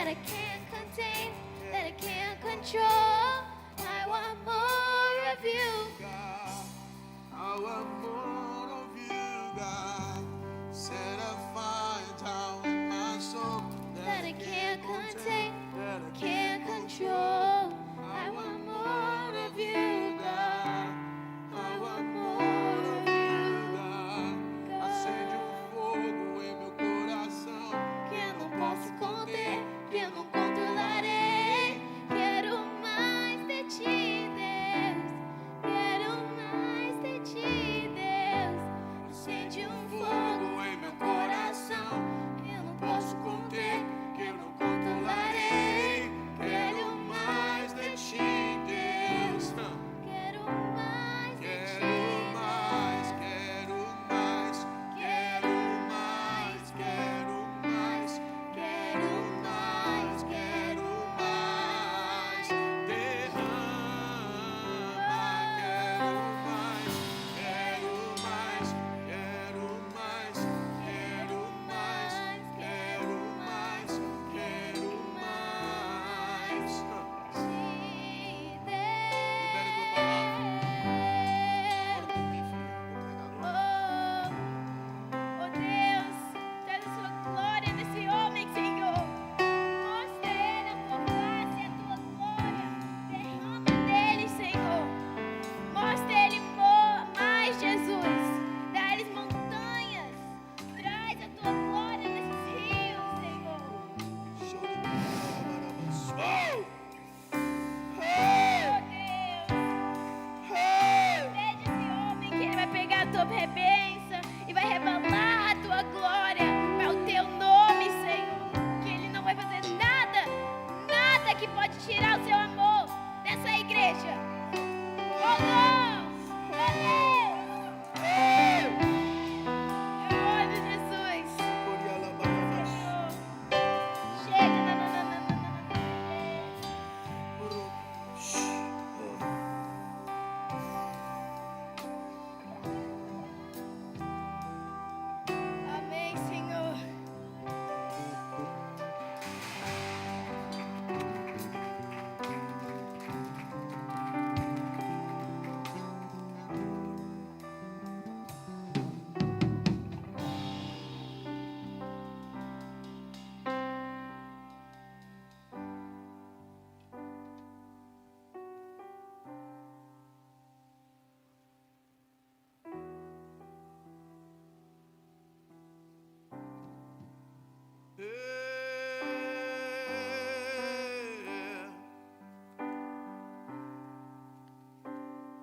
I can't contain, that I can't control. I want more of you, God. I want more of you, God. Set a fire down in my soul that I can't contain, that I can't control. I want more of you, God. I want more of you, God. Acende fogo em meu coração que eu não posso conter, que eu não controlarei. Quero mais de ti, Deus. Quero mais de ti, Deus. Acende fogo em meu coração que eu não posso conter, que eu não controlarei. Quero mais de ti, Deus. quero mais de Quero ti, mais, quero mais, quero mais, quero mais, quero mais, quero mais. Derrama, quero mais, quero mais, quero mais, quero mais, quero mais, quero mais. Libere tua palavra. Ora por mim, filho. Obrigado. Oh Deus, traz a sua glória nesse homem, Senhor. Mostra a ele a tua face, a tua glória. Derrama nele, Senhor. Mostra a ele mais, Jesus. Dá-lhes montanhas. Traz a tua glória nesses rios, Senhor. Show de bola. Oh Deus. Pede esse homem que ele vai pegar a tua bênção e vai revelar a tua glória para o teu nome, Senhor. Que ele não vai fazer nada, nada que pode tirar o seu amor dessa igreja. Oh não! Oh Deus! Em nome de Jesus. Senhor. Chega, não. Amém, Senhor.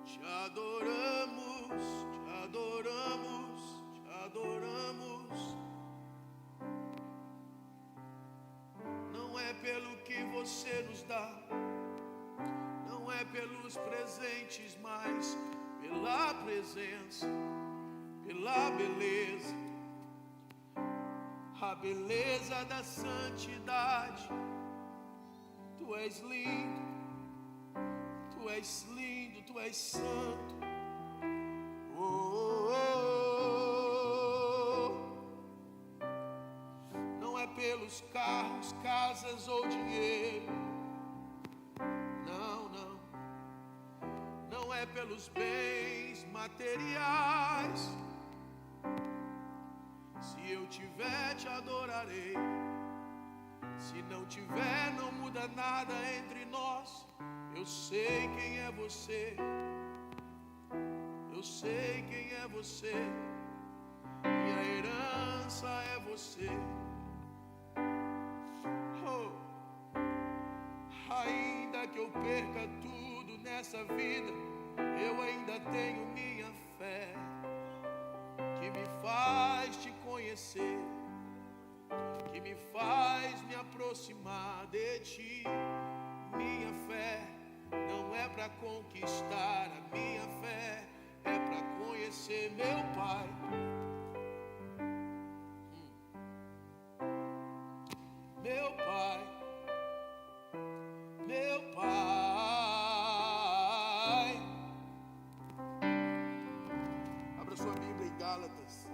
Te adoramos, te adoramos, te adoramos. Não é pelo que você nos dá, não é pelos presentes, mas pela presença, pela beleza, a beleza da santidade. Tu és lindo, tu és lindo, tu és santo. Não é pelos carros, casas ou dinheiro. Não. Não é pelos bens materiais. Se eu tiver, te adorarei. Se não tiver, não muda nada entre nós. Eu sei quem é você. Eu sei quem é você. Minha herança é você. Oh. Ainda que eu perca tudo nessa vida, eu ainda tenho minha fé, que me faz te conhecer, que me faz me aproximar de ti. Minha fé não é para conquistar, a minha fé é para conhecer meu Pai. Meu Pai, meu Pai. Abra sua Bíblia em Gálatas.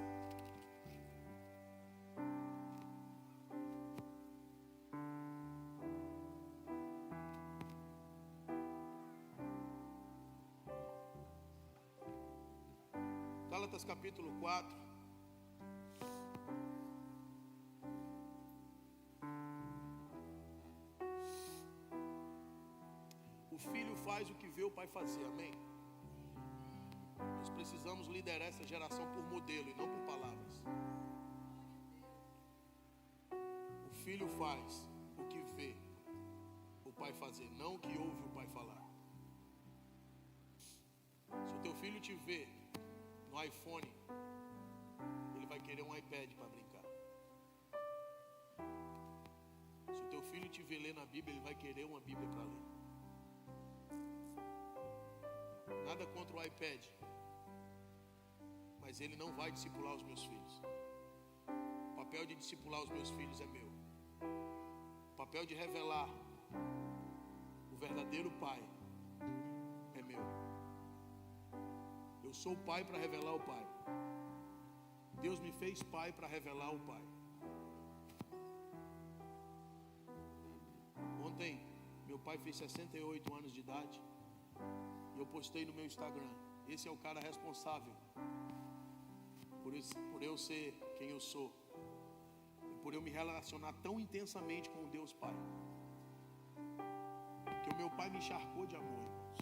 Gálatas capítulo 4. O filho faz o que vê o pai fazer, amém? Nós precisamos liderar essa geração por modelo e não por palavras. O filho faz o que vê o pai fazer, não o que ouve o pai falar. Se o teu filho te vê no iPhone, ele vai querer um iPad para brincar. Se o teu filho te vê ler na Bíblia, ele vai querer uma Bíblia para ler. Nada contra o iPad, mas ele não vai discipular os meus filhos. O papel de discipular os meus filhos é meu. O papel de revelar o verdadeiro pai é meu. Eu sou o pai para revelar o pai. Deus me fez pai para revelar o pai. Ontem, meu pai fez 68 anos de idade. E eu postei no meu Instagram. Esse é o cara responsável por eu ser quem eu sou. E por eu me relacionar tão intensamente com Deus Pai. Que o meu pai me encharcou de amor, irmãos.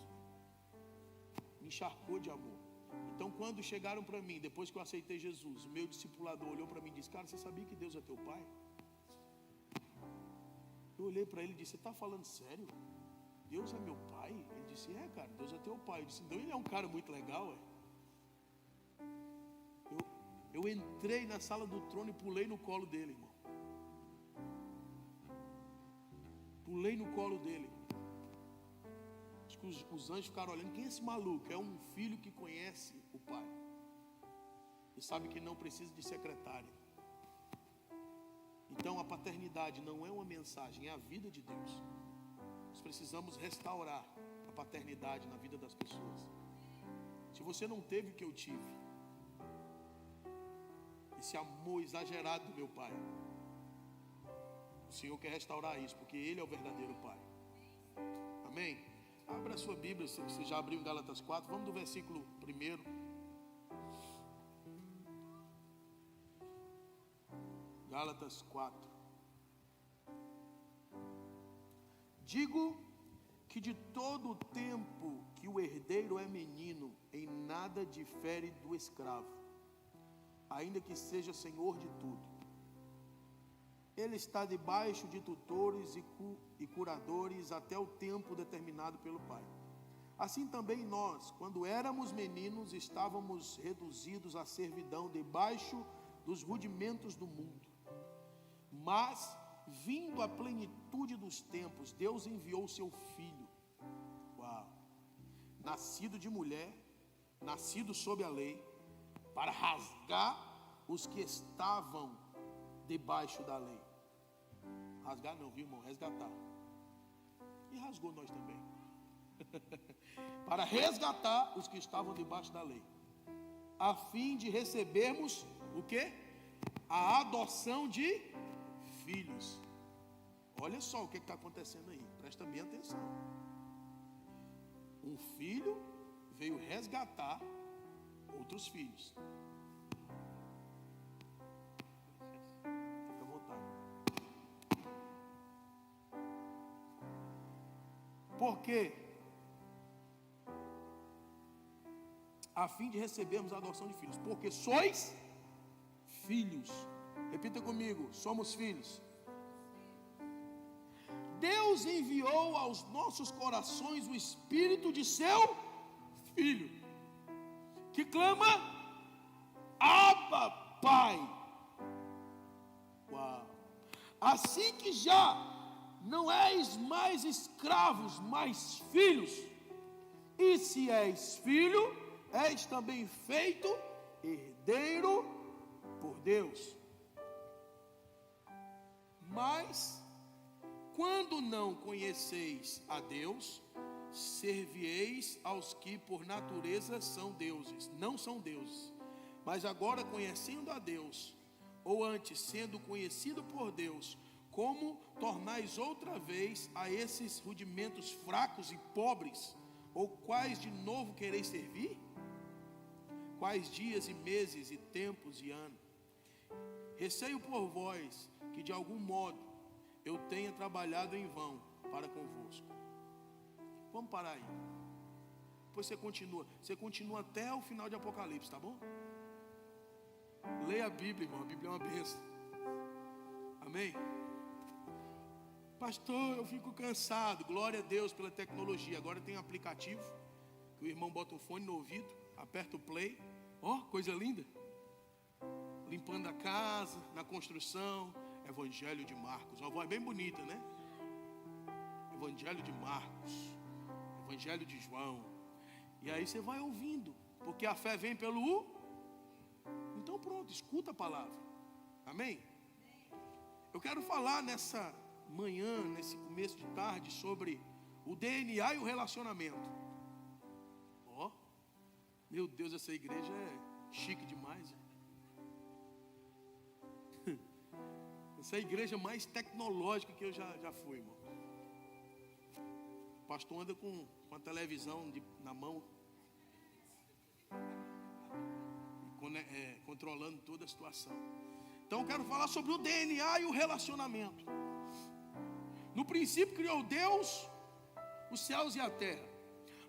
Me encharcou de amor. Então quando chegaram para mim, depois que eu aceitei Jesus, o meu discipulador olhou para mim e disse: cara, você sabia que Deus é teu pai? Eu olhei para ele e disse: você está falando sério? Deus é meu pai? Ele disse: é, cara, Deus é teu pai. Eu disse: então ele é um cara muito legal, é? Eu entrei na sala do trono e pulei no colo dele, irmão. Pulei no colo dele. Acho que os anjos ficaram olhando: quem é esse maluco? É um filho que conhece o pai e sabe que não precisa de secretária. Então a paternidade não é uma mensagem, é a vida de Deus. Nós precisamos restaurar a paternidade na vida das pessoas. Se você não teve o que eu tive, esse amor exagerado do meu pai, o Senhor quer restaurar isso, porque Ele é o verdadeiro pai. Amém? Abra a sua Bíblia, você já abriu em Gálatas 4, vamos do versículo 1. Gálatas 4. Digo que de todo o tempo que o herdeiro é menino, em nada difere do escravo, ainda que seja senhor de tudo. Ele está debaixo de tutores e curadores até o tempo determinado pelo Pai. Assim também nós, quando éramos meninos, estávamos reduzidos à servidão debaixo dos rudimentos do mundo. Mas, vindo a plenitude dos tempos, Deus enviou o seu Filho, nascido de mulher, nascido sob a lei, para rasgar os que estavam debaixo da lei. Rasgar não, viu, irmão? Resgatar. E rasgou nós também. Para resgatar os que estavam debaixo da lei, a fim de recebermos o quê? A adoção de filhos. Olha só o que está acontecendo aí, presta bem atenção. Um filho veio resgatar outros filhos. Fica à vontade. Por quê? A fim de recebermos a adoção de filhos. Porque sois filhos. Repita comigo: somos filhos. Deus enviou aos nossos corações o Espírito de seu Filho, que clama: Abba, Pai. Uau. Assim que já não és mais escravos, mas filhos. E se és filho, és também feito herdeiro por Deus. Mas quando não conheceis a Deus, servieis aos que por natureza são deuses, não são deuses. Mas agora, conhecendo a Deus, ou antes sendo conhecido por Deus, como tornais outra vez a esses rudimentos fracos e pobres, ou quais de novo quereis servir? quais dias e meses e tempos e anos. Receio por vós que de algum modo eu tenha trabalhado em vão para convosco. Vamos parar aí. Depois você continua até o final de Apocalipse, tá bom? Leia a Bíblia, irmão, a Bíblia é uma bênção. Amém? Pastor, eu fico cansado. Glória a Deus pela tecnologia. Agora tem um aplicativo que o irmão bota um fone no ouvido, aperta o play. Ó, coisa linda. Limpando a casa, na construção. Evangelho de Marcos. Uma voz bem bonita, né? Evangelho de Marcos. Evangelho de João. E aí você vai ouvindo. Porque a fé vem pelo... Então pronto, escuta a palavra. Amém? Eu quero falar nessa manhã, nesse começo de tarde, sobre o DNA e o relacionamento. Ó, meu Deus, essa igreja é chique demais. Essa é a igreja mais tecnológica que eu já fui, irmão. O pastor anda com a televisão na mão, controlando toda a situação. Então eu quero falar sobre o DNA e o relacionamento. No princípio criou Deus os céus e a terra.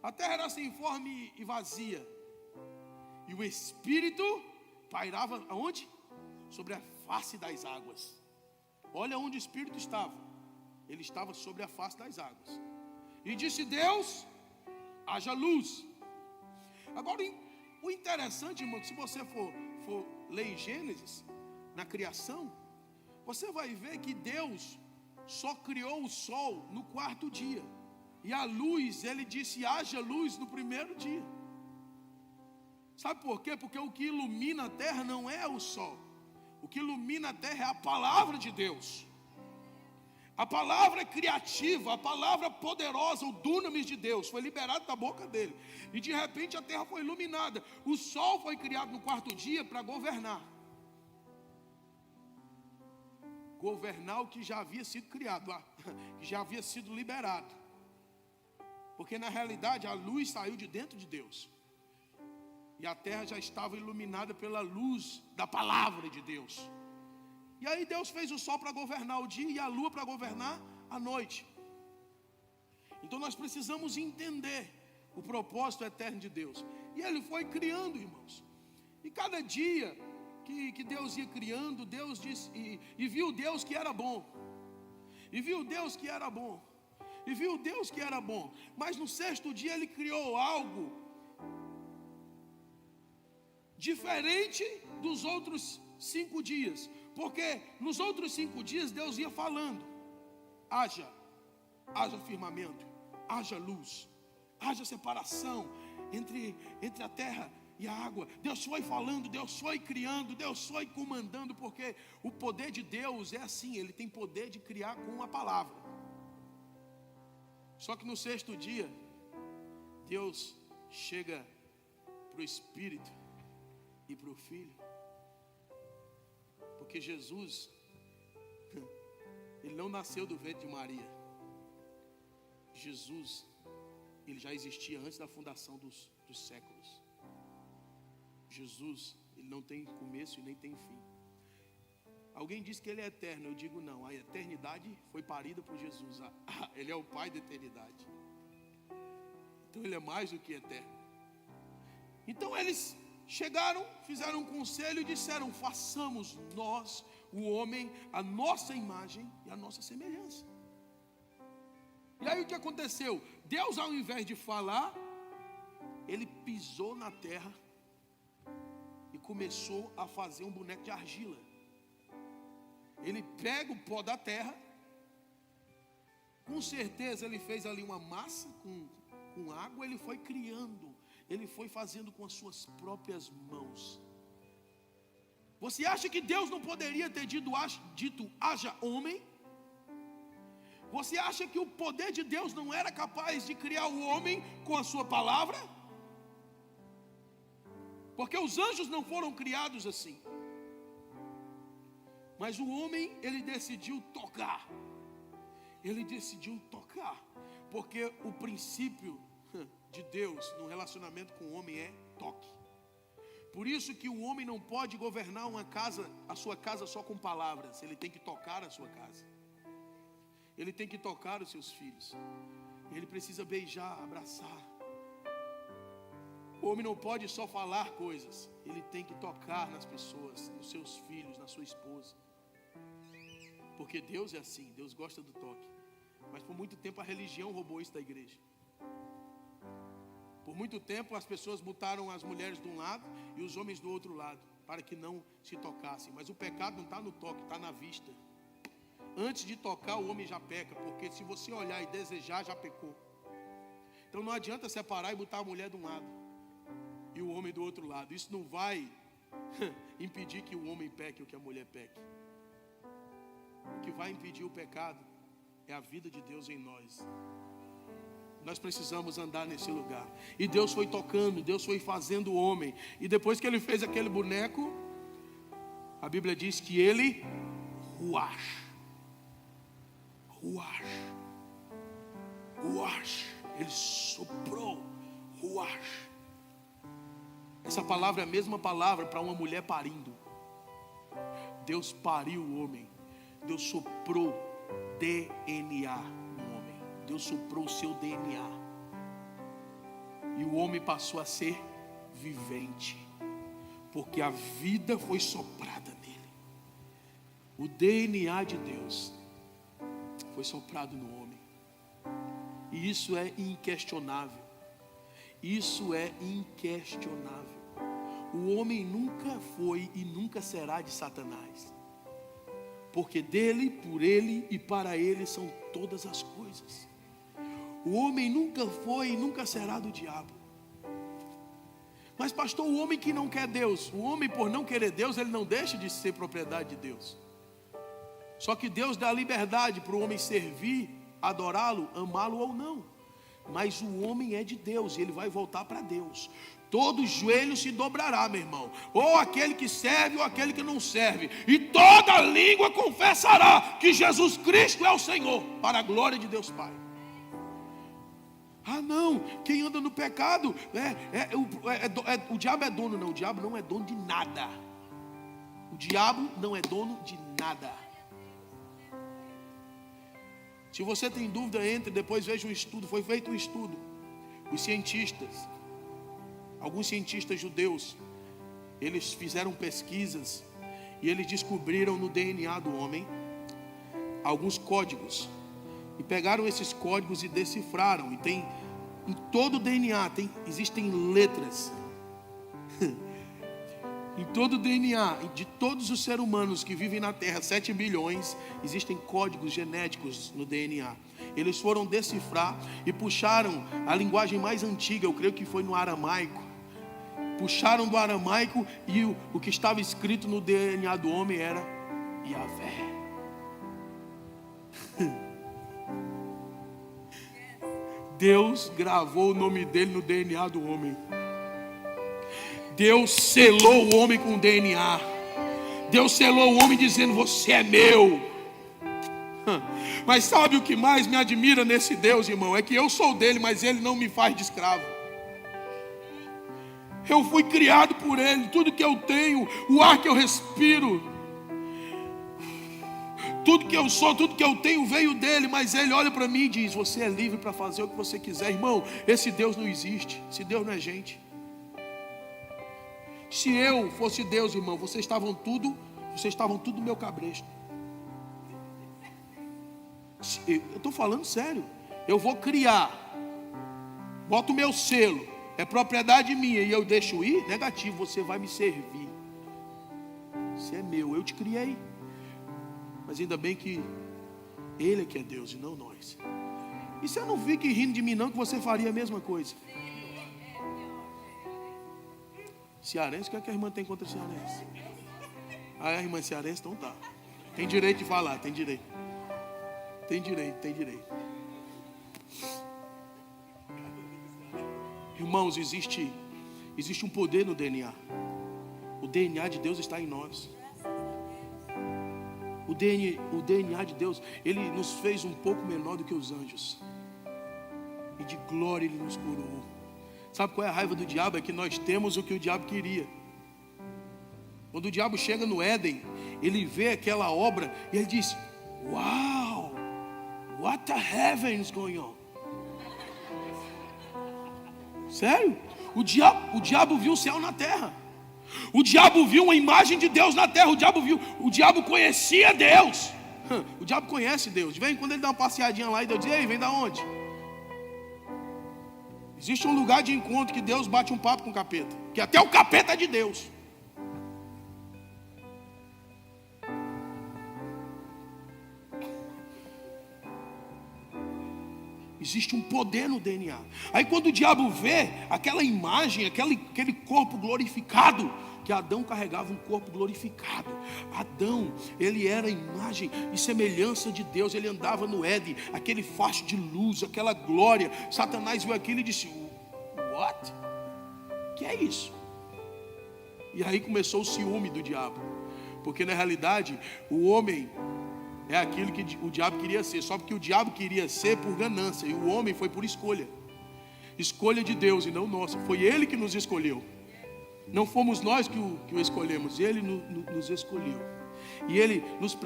A terra era sem forma e vazia. E o Espírito pairava aonde? Sobre a face das águas. Olha onde o Espírito estava. Ele estava sobre a face das águas. E disse Deus, haja luz. Agora o interessante, irmão, que se você for ler em Gênesis, na criação, você vai ver que Deus só criou o sol no quarto dia. E a luz, ele disse, haja luz no primeiro dia. Sabe por quê? Porque o que ilumina a terra não é o sol. O que ilumina a terra é a palavra de Deus. A palavra criativa, a palavra poderosa, o dunamis de Deus, foi liberado da boca dele. E de repente a terra foi iluminada. O sol foi criado no quarto dia para governar. Governar o que já havia sido criado, que já havia sido liberado. Porque na realidade a luz saiu de dentro de Deus. E a terra já estava iluminada pela luz da palavra de Deus. E aí Deus fez o sol para governar o dia e a lua para governar a noite. Então nós precisamos entender o propósito eterno de Deus. E Ele foi criando, irmãos. E cada dia que Deus ia criando, Deus disse, e viu Deus que era bom. E viu Deus que era bom. E viu Deus que era bom. Mas no sexto dia Ele criou algo diferente dos outros 5 dias. Porque nos outros 5 dias Deus ia falando. Haja firmamento, haja luz, haja separação entre a terra e a água. Deus foi falando, Deus foi criando, Deus foi comandando. Porque o poder de Deus é assim, Ele tem poder de criar com a palavra. Só que no sexto dia Deus chega para o Espírito e para o Filho. Porque Jesus, Ele não nasceu do ventre de Maria. Jesus, Ele já existia antes da fundação dos séculos. Jesus, Ele não tem começo e nem tem fim. Alguém diz que Ele é eterno. Eu digo não, a eternidade foi parida por Jesus. Ele é o Pai da eternidade. Então Ele é mais do que eterno. Então eles chegaram, fizeram um conselho e disseram, façamos nós, o homem, a nossa imagem e a nossa semelhança. E aí o que aconteceu? Deus, ao invés de falar, Ele pisou na terra e começou a fazer um boneco de argila. Ele pega o pó da terra, com certeza Ele fez ali uma massa com água, Ele foi criando. Ele foi fazendo com as suas próprias mãos. Você acha que Deus não poderia ter dito haja homem? Você acha que o poder de Deus não era capaz de criar o homem com a sua palavra? Porque os anjos não foram criados assim. Mas o homem, ele decidiu tocar. Ele decidiu tocar. Porque o princípio de Deus no relacionamento com o homem é toque. Por isso que o homem não pode governar uma casa, a sua casa só com palavras. Ele tem que tocar a sua casa. Ele tem que tocar os seus filhos. Ele precisa beijar, abraçar. O homem não pode só falar coisas. Ele tem que tocar nas pessoas, nos seus filhos, na sua esposa. Porque Deus é assim, Deus gosta do toque. Mas por muito tempo a religião roubou isso da igreja. Por muito tempo as pessoas botaram as mulheres de um lado e os homens do outro lado, para que não se tocassem. Mas o pecado não está no toque, está na vista. Antes de tocar o homem já peca, porque se você olhar e desejar, já pecou. Então não adianta separar e botar a mulher de um lado e o homem do outro lado. Isso não vai impedir que o homem peque ou que a mulher peque. O que vai impedir o pecado é a vida de Deus em nós. Nós precisamos andar nesse lugar. E Deus foi tocando, Deus foi fazendo o homem. E depois que ele fez aquele boneco, a Bíblia diz que ele ele soprou. Essa palavra é a mesma palavra para uma mulher parindo. Deus pariu o homem. Deus soprou DNA no homem. Deus soprou o seu DNA. E o homem passou a ser vivente. Porque a vida foi soprada nele. O DNA de Deus foi soprado no homem. E isso é inquestionável. Isso é inquestionável. O homem nunca foi e nunca será de Satanás. Porque dele, por ele e para ele são todas as coisas. O homem nunca foi e nunca será do diabo. Mas pastor, o homem que não quer Deus, o homem por não querer Deus, ele não deixa de ser propriedade de Deus. Só que Deus dá liberdade para o homem servir, adorá-lo, amá-lo ou não. Mas o homem é de Deus e ele vai voltar para Deus. Todo joelho se dobrará, meu irmão. Ou aquele que serve ou aquele que não serve. E toda língua confessará que Jesus Cristo é o Senhor, para a glória de Deus Pai. Ah não, quem anda no pecado o diabo é dono. Não, o diabo não é dono de nada. O diabo não é dono de nada. Se você tem dúvida, entre, depois veja um estudo. Foi feito um estudo. Os cientistas, alguns cientistas judeus, eles fizeram pesquisas e eles descobriram no DNA do homem alguns códigos. E pegaram esses códigos e decifraram. E tem em todo o DNA existem letras. Em todo o DNA de todos os seres humanos que vivem na Terra, 7 bilhões, existem códigos genéticos no DNA. Eles foram decifrar e puxaram a linguagem mais antiga, eu creio que foi no aramaico. Puxaram do aramaico e o que estava escrito no DNA do homem era Yahvé. Deus gravou o nome dele no DNA do homem. Deus selou o homem com DNA. Deus selou o homem dizendo: você é meu. Mas sabe o que mais me admira nesse Deus, irmão? É que eu sou dele, mas ele não me faz de escravo. Eu fui criado por ele. Tudo que eu tenho, o ar que eu respiro, tudo que eu sou, tudo que eu tenho veio dele. Mas ele olha para mim e diz: você é livre para fazer o que você quiser. Irmão, esse Deus não existe. Esse Deus não é gente. Se eu fosse Deus, irmão, vocês estavam tudo no meu cabresto. Eu estou falando sério. Eu vou criar, boto o meu selo, é propriedade minha e eu deixo ir, negativo, você vai me servir. Você é meu, eu te criei. Mas ainda bem que ele é que é Deus e não nós. E você não fique rindo de mim não, que você faria a mesma coisa. Cearense, o que é que a irmã tem contra cearense? Ah, a irmã é cearense, então tá. Tem direito de falar, tem direito. Tem direito. Irmãos, existe um poder no DNA. O DNA de Deus está em nós. O DNA de Deus, ele nos fez um pouco menor do que os anjos. E de glória ele nos curou. Sabe qual é a raiva do diabo? É que nós temos o que o diabo queria. Quando o diabo chega no Éden, ele vê aquela obra e ele diz: "Wow, what the heaven is going on?" Sério? O diabo viu o céu na terra. O diabo viu uma imagem de Deus na terra. O diabo conhecia Deus. O diabo conhece Deus. De vez em quando ele dá uma passeadinha lá e Deus diz: "Ei, vem da onde?" Existe um lugar de encontro que Deus bate um papo com o capeta, que até o capeta é de Deus. Existe um poder no DNA. Aí quando o diabo vê aquela imagem, aquele corpo glorificado, que Adão carregava um corpo glorificado. Adão, ele era a imagem e semelhança de Deus. Ele andava no Éden, aquele facho de luz, aquela glória. Satanás viu aquilo e disse: "What? Que é isso?" E aí começou o ciúme do diabo. Porque na realidade, o homem é aquilo que o diabo queria ser. Só que o diabo queria ser por ganância, e o homem foi por escolha. Escolha de Deus e não nossa. Foi Ele que nos escolheu. Não fomos nós que o escolhemos. Ele nos escolheu. E Ele nos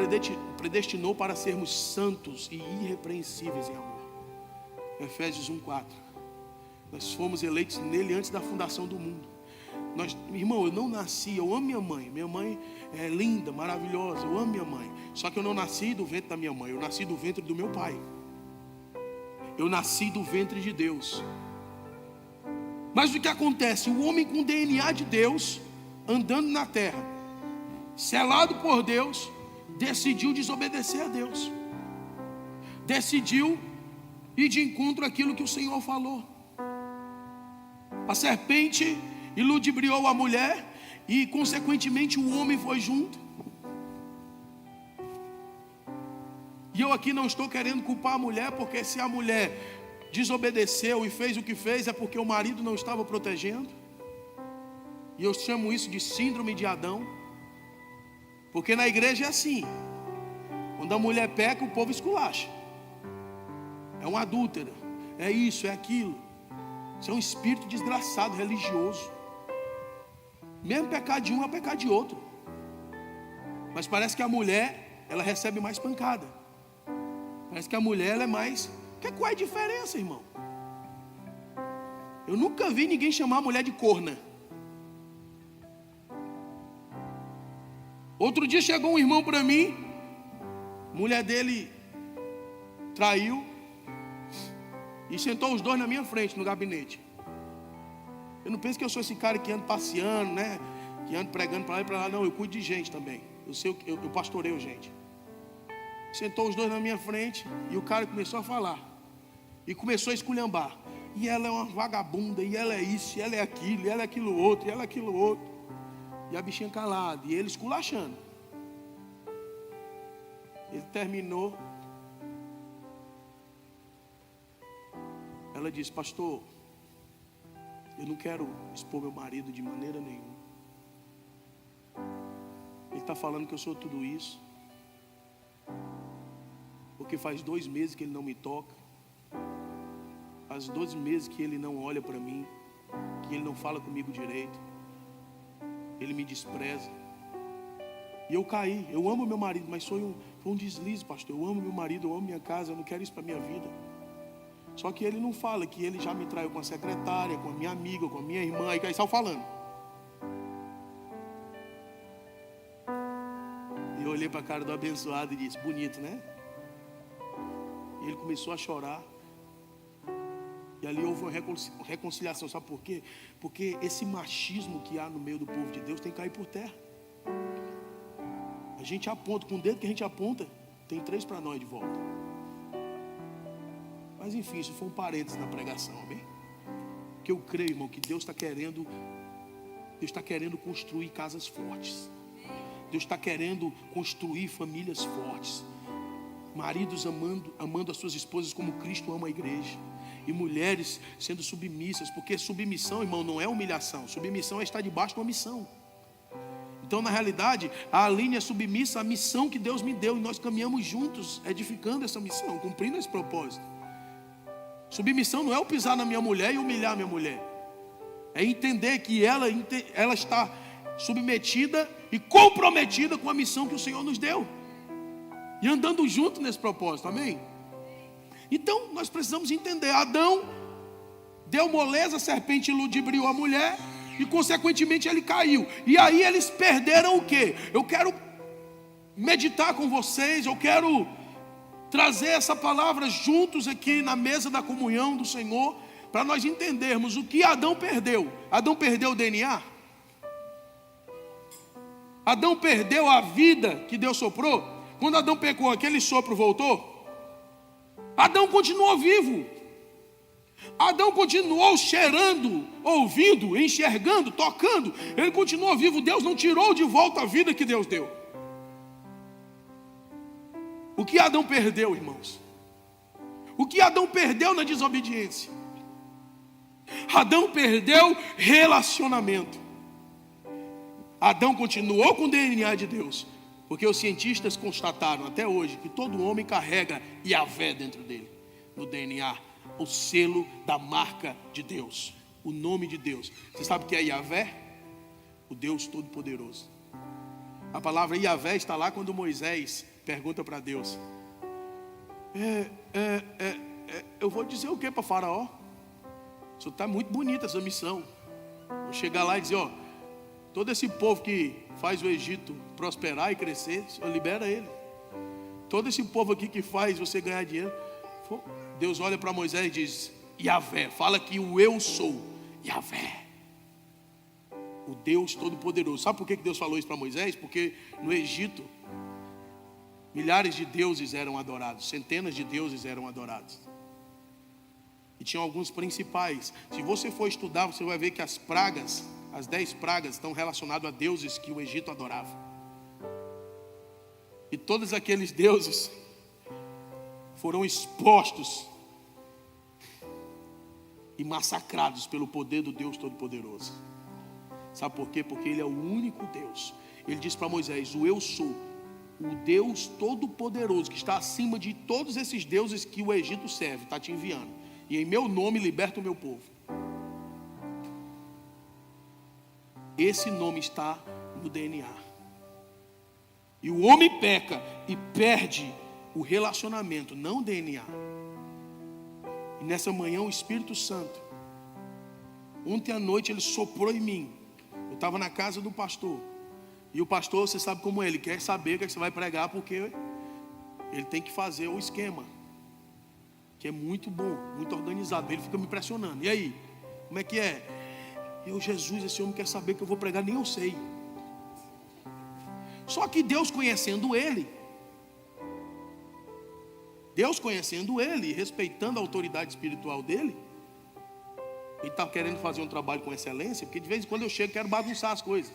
predestinou para sermos santos e irrepreensíveis em amor. Efésios 1:4. Nós fomos eleitos nele antes da fundação do mundo. Irmão, eu não nasci, eu amo minha mãe. Minha mãe é linda, maravilhosa, eu amo minha mãe. Só que eu não nasci do ventre da minha mãe, eu nasci do ventre do meu pai. Eu nasci do ventre de Deus. Mas o que acontece? O homem com DNA de Deus, andando na terra, selado por Deus, decidiu desobedecer a Deus. Decidiu ir de encontro àquilo que o Senhor falou. A serpente iludibriou a mulher e consequentemente o homem foi junto. E eu aqui não estou querendo culpar a mulher, porque se a mulher desobedeceu e fez o que fez, é porque o marido não estava protegendo. E eu chamo isso de síndrome de Adão. Porque na igreja é assim: quando a mulher peca, o povo esculacha. É uma adúltera, é isso, é aquilo. Isso é um espírito desgraçado, religioso. Mesmo pecar de um é pecar de outro. Mas parece que a mulher, ela recebe mais pancada. Parece que a mulher, ela é mais... Qual é a diferença, irmão? Eu nunca vi ninguém chamar a mulher de corna. Outro dia chegou um irmão para mim, mulher dele traiu e sentou os dois na minha frente no gabinete. Eu não penso que eu sou esse cara que anda passeando, né? Que anda pregando para lá e para lá. Não, eu cuido de gente também. Eu pastoreio gente. Sentou os dois na minha frente e o cara começou a falar. E começou a esculhambar. E ela é uma vagabunda, e ela é isso, e ela é aquilo, e ela é aquilo outro, e ela é aquilo outro. E a bichinha calada, e ele esculachando. Ele terminou. Ela disse: pastor, eu não quero expor meu marido de maneira nenhuma. Ele está falando que eu sou tudo isso, porque faz 2 meses que ele não me toca. Faz 12 meses que ele não olha para mim, que ele não fala comigo direito. Ele me despreza. E eu caí. Eu amo meu marido, mas foi um deslize, pastor. Eu amo meu marido, eu amo minha casa, eu não quero isso para minha vida. Só que ele não fala que ele já me traiu com a secretária, com a minha amiga, com a minha irmã. E aí só falando. E eu olhei para a cara do abençoado e disse: bonito, né? E ele começou a chorar. E ali houve uma reconciliação. Sabe por quê? Porque esse machismo que há no meio do povo de Deus tem que cair por terra. A gente aponta, com o dedo que a gente aponta, tem 3 para nós de volta. Mas enfim, isso foi um parênteses na pregação, amém? Porque eu creio, irmão, que Deus está querendo construir casas fortes. Deus está querendo construir famílias fortes. Maridos amando as suas esposas como Cristo ama a igreja. E mulheres sendo submissas. Porque submissão, irmão, não é humilhação. Submissão é estar debaixo de uma missão. Então, na realidade, a Aline é submissa à missão que Deus me deu. E nós caminhamos juntos, edificando essa missão, cumprindo esse propósito. Submissão não é eu pisar na minha mulher e humilhar minha mulher. É entender que ela está submetida e comprometida com a missão que o Senhor nos deu. E andando junto nesse propósito, amém? Então, nós precisamos entender, Adão deu moleza, a serpente ludibriou a mulher, e consequentemente ele caiu. E aí eles perderam o quê? Eu quero meditar com vocês, eu quero trazer essa palavra juntos aqui na mesa da comunhão do Senhor, para nós entendermos o que Adão perdeu. Adão perdeu o DNA? Adão perdeu a vida que Deus soprou? Quando Adão pecou, aquele sopro voltou? Adão continuou vivo. Adão continuou cheirando, ouvindo, enxergando, tocando. Ele continuou vivo. Deus não tirou de volta a vida que Deus deu. O que Adão perdeu, irmãos? O que Adão perdeu na desobediência? Adão perdeu relacionamento. Adão continuou com o DNA de Deus, porque os cientistas constataram até hoje que todo homem carrega Yahvé dentro dele, no DNA, o selo da marca de Deus, o nome de Deus. Você sabe o que é Yahvé? O Deus Todo-Poderoso. A palavra Yahvé está lá quando Moisés pergunta para Deus: eu vou dizer o que para Faraó? Isso está muito bonita essa missão. Vou chegar lá e dizer: todo esse povo que faz o Egito prosperar e crescer, o Senhor libera ele. Todo esse povo aqui que faz você ganhar dinheiro. Deus olha para Moisés e diz: Yahvé, fala que o eu sou Yahvé, o Deus Todo-Poderoso. Sabe por que Deus falou isso para Moisés? Porque no Egito milhares de deuses eram adorados, centenas de deuses eram adorados. E tinham alguns principais. Se você for estudar, você vai ver que as pragas, as 10 pragas, estão relacionadas a deuses que o Egito adorava. E todos aqueles deuses foram expostos e massacrados pelo poder do Deus Todo-Poderoso. Sabe por quê? Porque Ele é o único Deus. Ele diz para Moisés: o eu sou, o Deus Todo-Poderoso, que está acima de todos esses deuses que o Egito serve, está te enviando. E em meu nome liberta o meu povo. Esse nome está no DNA. E o homem peca e perde o relacionamento, não o DNA. E nessa manhã o Espírito Santo, ontem à noite ele soprou em mim. Eu estava na casa do pastor. E o pastor, você sabe como é, ele quer saber o que você vai pregar, porque ele tem que fazer o esquema, que é muito bom, muito organizado. Ele fica me impressionando. E aí, como é que é? Jesus, esse homem quer saber que eu vou pregar, nem eu sei. Só que Deus conhecendo ele, e respeitando a autoridade espiritual dele, ele está querendo fazer um trabalho com excelência, porque de vez em quando eu chego e quero bagunçar as coisas.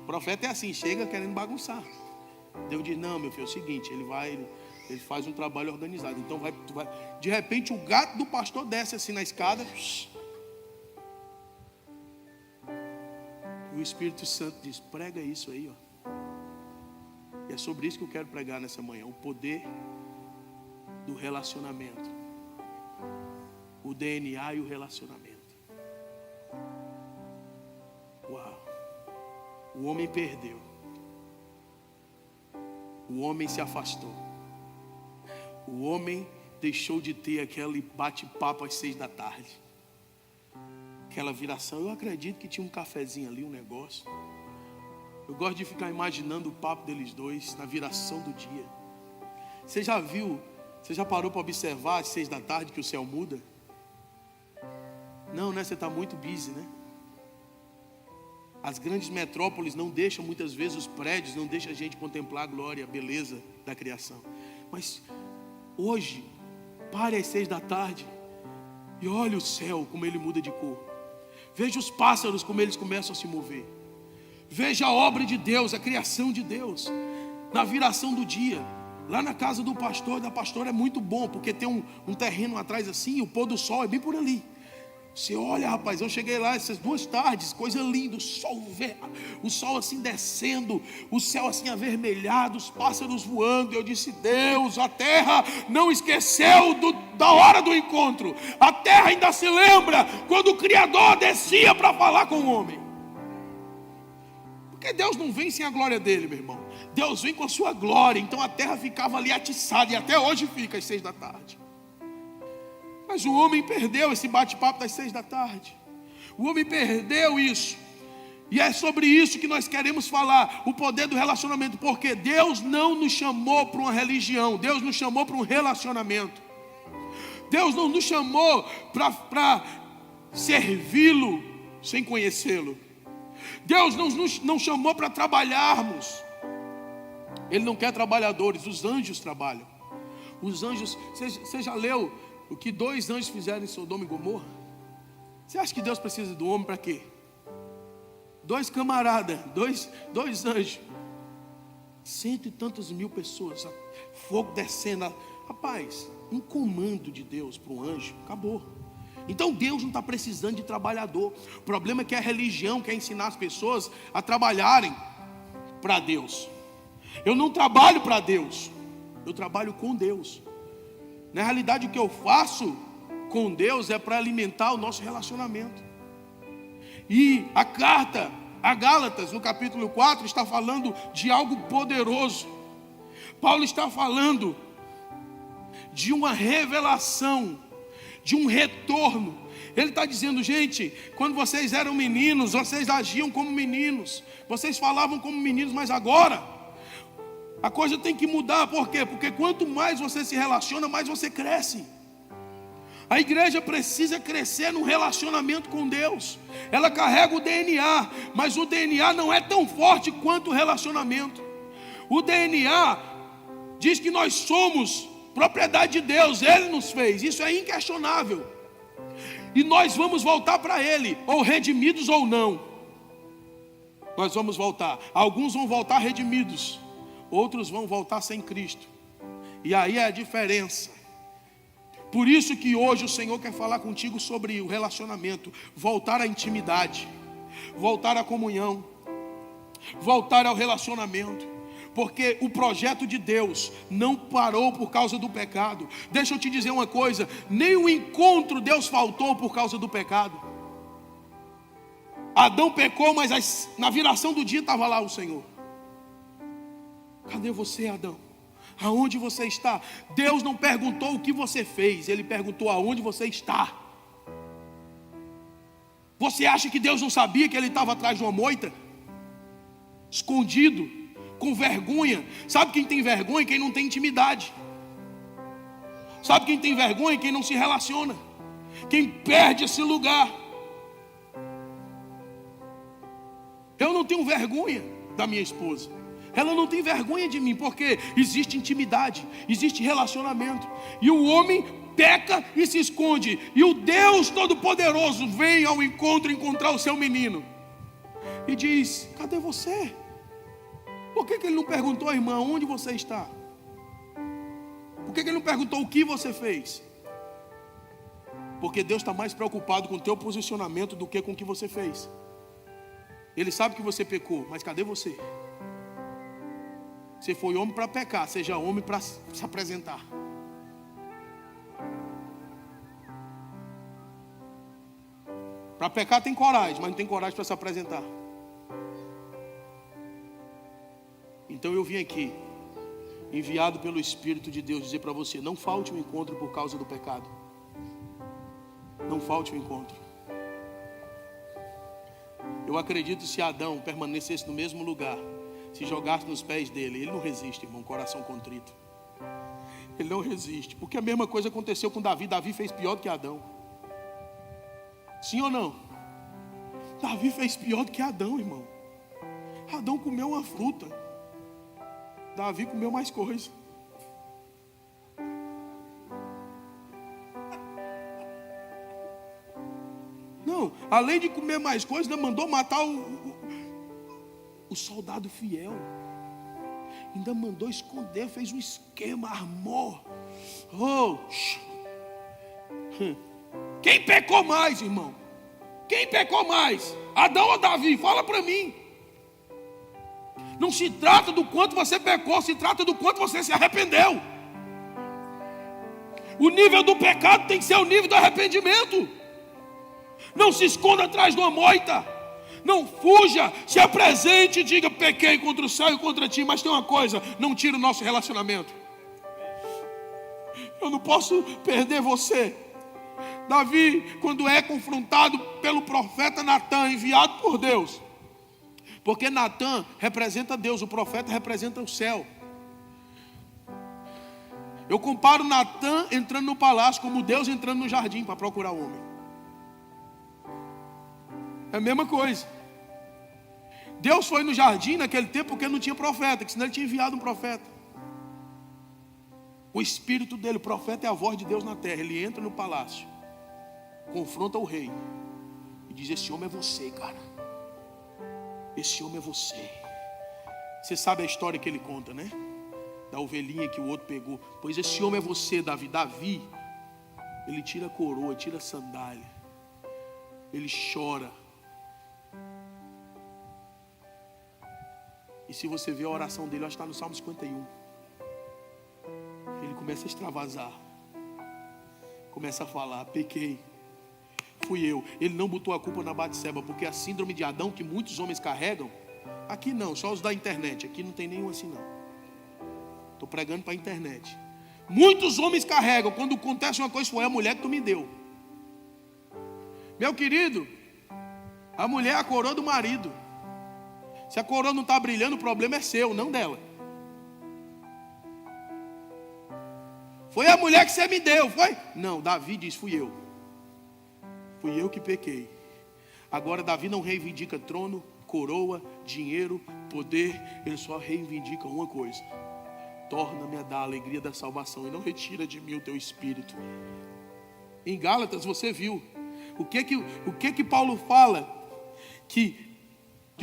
O profeta é assim, chega querendo bagunçar. Deus diz: não, meu filho, é o seguinte, ele faz um trabalho organizado. Então tu vai. De repente o gato do pastor desce assim na escada. E o Espírito Santo diz: prega isso aí, ó. E é sobre isso que eu quero pregar nessa manhã. O poder do relacionamento. O DNA e o relacionamento. Uau. O homem perdeu. O homem se afastou. O homem deixou de ter aquele bate-papo às 6 da tarde. Aquela viração. Eu acredito que tinha um cafezinho ali, um negócio. Eu gosto de ficar imaginando o papo deles dois na viração do dia. Você já viu, você já parou para observar às 6 da tarde que o céu muda? Não, né? Você está muito busy, né? As grandes metrópoles não deixam muitas vezes os prédios, não deixam a gente contemplar a glória, a beleza da criação. Mas hoje, pare às 6 da tarde e olhe o céu como ele muda de cor. Veja os pássaros como eles começam a se mover. Veja a obra de Deus, a criação de Deus, na viração do dia. Lá na casa do pastor e da pastora é muito bom, porque tem um terreno atrás assim, e o pôr do sol é bem por ali. Você olha, rapaz, eu cheguei lá essas 2 tardes, coisa linda, o sol assim descendo, o céu assim avermelhado, os pássaros voando. Eu disse: Deus, a terra não esqueceu da hora do encontro. A terra ainda se lembra quando o Criador descia para falar com o homem. Porque Deus não vem sem a glória dele, meu irmão. Deus vem com a sua glória. Então a terra ficava ali atiçada, e até hoje fica às 6 da tarde. Mas o homem perdeu esse bate-papo das 6 da tarde. O homem perdeu isso. E é sobre isso que nós queremos falar, o poder do relacionamento. Porque Deus não nos chamou para uma religião, Deus nos chamou para um relacionamento. Deus não nos chamou para servi-lo sem conhecê-lo. Deus não chamou para trabalharmos. Ele não quer trabalhadores, os anjos trabalham. Os anjos, você já leu o que 2 anjos fizeram em Sodoma e Gomorra? Você acha que Deus precisa do homem para quê? 2 camaradas, dois anjos, 100 e tantas mil pessoas, fogo descendo. Rapaz, um comando de Deus para um anjo, acabou. Então Deus não está precisando de trabalhador. O problema é que a religião quer ensinar as pessoas a trabalharem para Deus. Eu não trabalho para Deus, eu trabalho com Deus. Na realidade, o que eu faço com Deus é para alimentar o nosso relacionamento. E a carta a Gálatas, no capítulo 4, está falando de algo poderoso. Paulo está falando de uma revelação, de um retorno. Ele está dizendo, gente, quando vocês eram meninos, vocês agiam como meninos, vocês falavam como meninos, mas agora a coisa tem que mudar. Por quê? Porque quanto mais você se relaciona, mais você cresce. A igreja precisa crescer no relacionamento com Deus. Ela carrega o DNA, mas o DNA não é tão forte quanto o relacionamento. O DNA diz que nós somos propriedade de Deus, Ele nos fez, isso é inquestionável. E nós vamos voltar para Ele, ou redimidos ou não. Nós vamos voltar. Alguns vão voltar redimidos, outros vão voltar sem Cristo. E aí é a diferença. Por isso que hoje o Senhor quer falar contigo sobre o relacionamento. Voltar à intimidade, voltar à comunhão, voltar ao relacionamento. Porque o projeto de Deus não parou por causa do pecado. Deixa eu te dizer uma coisa, nem o encontro Deus faltou por causa do pecado. Adão pecou, mas na viração do dia estava lá o Senhor. Cadê você, Adão? Aonde você está? Deus não perguntou o que você fez, Ele perguntou aonde você está. Você acha que Deus não sabia que ele estava atrás de uma moita? Escondido, com vergonha. Sabe quem tem vergonha? Quem não tem intimidade. Sabe quem tem vergonha? Quem não se relaciona. Quem perde esse lugar. Eu não tenho vergonha da minha esposa. Ela não tem vergonha de mim, porque existe intimidade, existe relacionamento. E o homem peca e se esconde. E o Deus Todo-Poderoso vem ao encontro encontrar o seu menino. E diz, cadê você? Por que ele não perguntou, irmã, onde você está? Por que ele não perguntou o que você fez? Porque Deus está mais preocupado com o teu posicionamento do que com o que você fez. Ele sabe que você pecou, mas cadê você? Você foi homem para pecar, seja homem para se apresentar. Para pecar tem coragem, mas não tem coragem para se apresentar. Então eu vim aqui, enviado pelo Espírito de Deus, dizer para você, não falte o encontro por causa do pecado. Não falte o encontro. Eu acredito que se Adão permanecesse no mesmo lugar, se jogasse nos pés dele, ele não resiste, irmão, coração contrito. Ele não resiste, porque a mesma coisa aconteceu com Davi. Davi fez pior do que Adão. Sim ou não? Davi fez pior do que Adão, irmão. Adão comeu uma fruta, Davi comeu mais coisa. Não, além de comer mais coisa, ainda mandou matar o soldado fiel. Ainda mandou esconder, fez um esquema, armou. Quem pecou mais, irmão? Quem pecou mais? Adão ou Davi? Fala para mim. Não se trata do quanto você pecou, se trata do quanto você se arrependeu. O nível do pecado tem que ser o nível do arrependimento. Não se esconda atrás de uma moita. Não fuja, se apresente e diga: pequei contra o céu e contra ti. Mas tem uma coisa, não tira o nosso relacionamento. Eu não posso perder você. Davi, quando é confrontado pelo profeta Natã, enviado por Deus, porque Natã representa Deus, o profeta representa o céu. Eu comparo Natã entrando no palácio como Deus entrando no jardim para procurar o homem. É a mesma coisa. Deus foi no jardim naquele tempo porque não tinha profeta, que senão ele tinha enviado um profeta. O espírito dele, o profeta, é a voz de Deus na terra. Ele entra no palácio, confronta o rei e diz: esse homem é você, cara. Esse homem é você. Você sabe a história que ele conta, né? Da ovelhinha que o outro pegou. Pois esse homem é você, Davi. Davi, ele tira a coroa, tira a sandália, ele chora. E se você ver a oração dele, acho que está no Salmo 51. Ele começa a extravasar, começa a falar: pequei, fui eu. Ele não botou a culpa na Batseba, porque a síndrome de Adão que muitos homens carregam, aqui não, só os da internet, aqui não tem nenhum assim não. Estou pregando para a internet. Muitos homens carregam, quando acontece uma coisa: foi a mulher que tu me deu. Meu querido, a mulher é a coroa do marido. Se a coroa não está brilhando, o problema é seu, não dela. Foi a mulher que você me deu, foi? Não, Davi diz: fui eu. Fui eu que pequei. Agora Davi não reivindica trono, coroa, dinheiro, poder. Ele só reivindica uma coisa: torna-me a dar a alegria da salvação e não retira de mim o teu espírito. Em Gálatas você viu o que Paulo fala que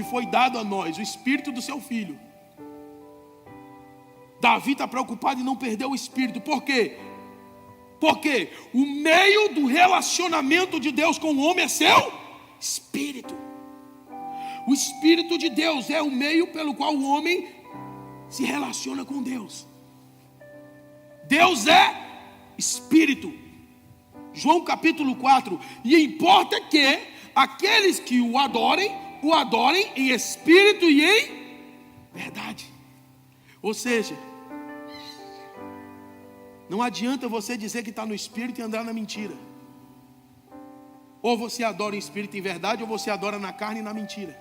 foi dado a nós, o espírito do seu filho. Davi está preocupado em não perder o espírito. Por quê? Porque o meio do relacionamento de Deus com o homem é seu espírito. O espírito de Deus é o meio pelo qual o homem se relaciona com Deus. Deus é espírito. João capítulo 4. E importa que aqueles que o adorem em espírito e em verdade. Ou seja, não adianta você dizer que está no espírito e andar na mentira. Ou você adora em espírito e em verdade, ou você adora na carne e na mentira.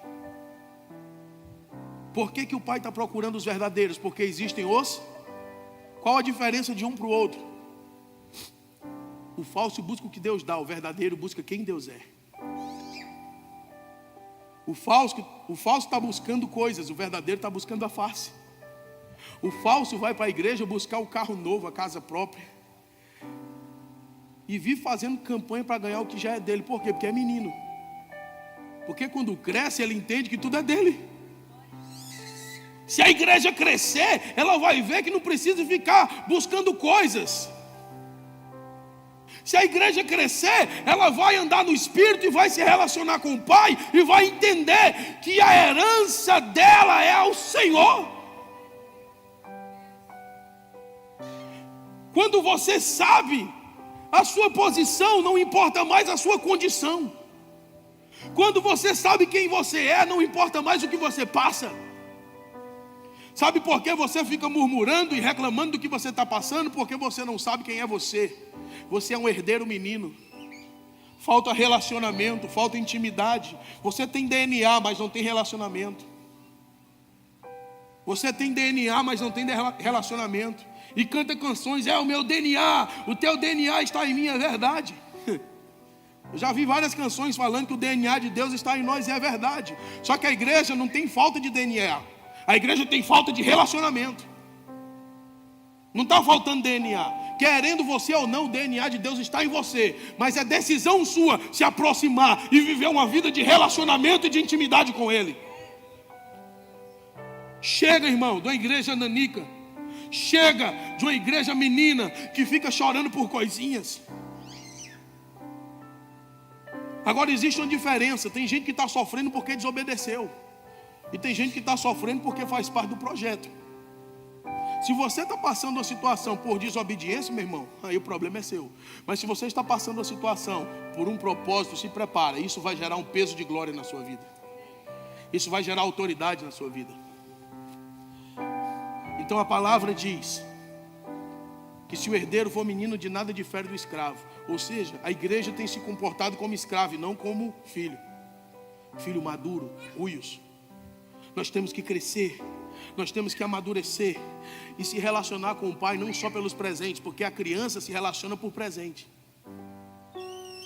Por que o Pai está procurando os verdadeiros? Porque existem os... Qual a diferença de um para o outro? O falso busca o que Deus dá, o verdadeiro busca quem Deus é. O falso está buscando coisas, o verdadeiro está buscando a face. O falso vai para a igreja buscar o carro novo, a casa própria, e vive fazendo campanha para ganhar o que já é dele. Por quê? Porque é menino. Porque quando cresce, ele entende que tudo é dele. Se a igreja crescer, ela vai ver que não precisa ficar buscando coisas. Se a igreja crescer, ela vai andar no espírito e vai se relacionar com o Pai e vai entender que a herança dela é ao Senhor. Quando você sabe a sua posição, não importa mais a sua condição. Quando você sabe quem você é, não importa mais o que você passa. Sabe por que você fica murmurando e reclamando do que você está passando? Porque você não sabe quem é você. Você é um herdeiro menino. Falta relacionamento, falta intimidade. Você tem DNA, mas não tem relacionamento. Você tem DNA, mas não tem relacionamento. E canta canções: é o meu DNA, o teu DNA está em mim, é verdade. Eu já vi várias canções falando que o DNA de Deus está em nós, e é verdade. Só que a igreja não tem falta de DNA. A igreja tem falta de relacionamento. Não está faltando DNA. Querendo você ou não, o DNA de Deus está em você. Mas é decisão sua se aproximar e viver uma vida de relacionamento e de intimidade com Ele. Chega, irmão, de uma igreja nanica. Chega de uma igreja menina que fica chorando por coisinhas. Agora existe uma diferença. Tem gente que está sofrendo porque desobedeceu. E tem gente que está sofrendo porque faz parte do projeto. Se você está passando uma situação por desobediência, meu irmão, aí o problema é seu. Mas se você está passando uma situação por um propósito, se prepara. Isso vai gerar um peso de glória na sua vida. Isso vai gerar autoridade na sua vida. Então a palavra diz que se o herdeiro for menino, de nada difere do escravo. Ou seja, a igreja tem se comportado como escravo e não como filho. Filho maduro, uios. Nós temos que crescer, nós temos que amadurecer e se relacionar com o pai não só pelos presentes, porque a criança se relaciona por presente.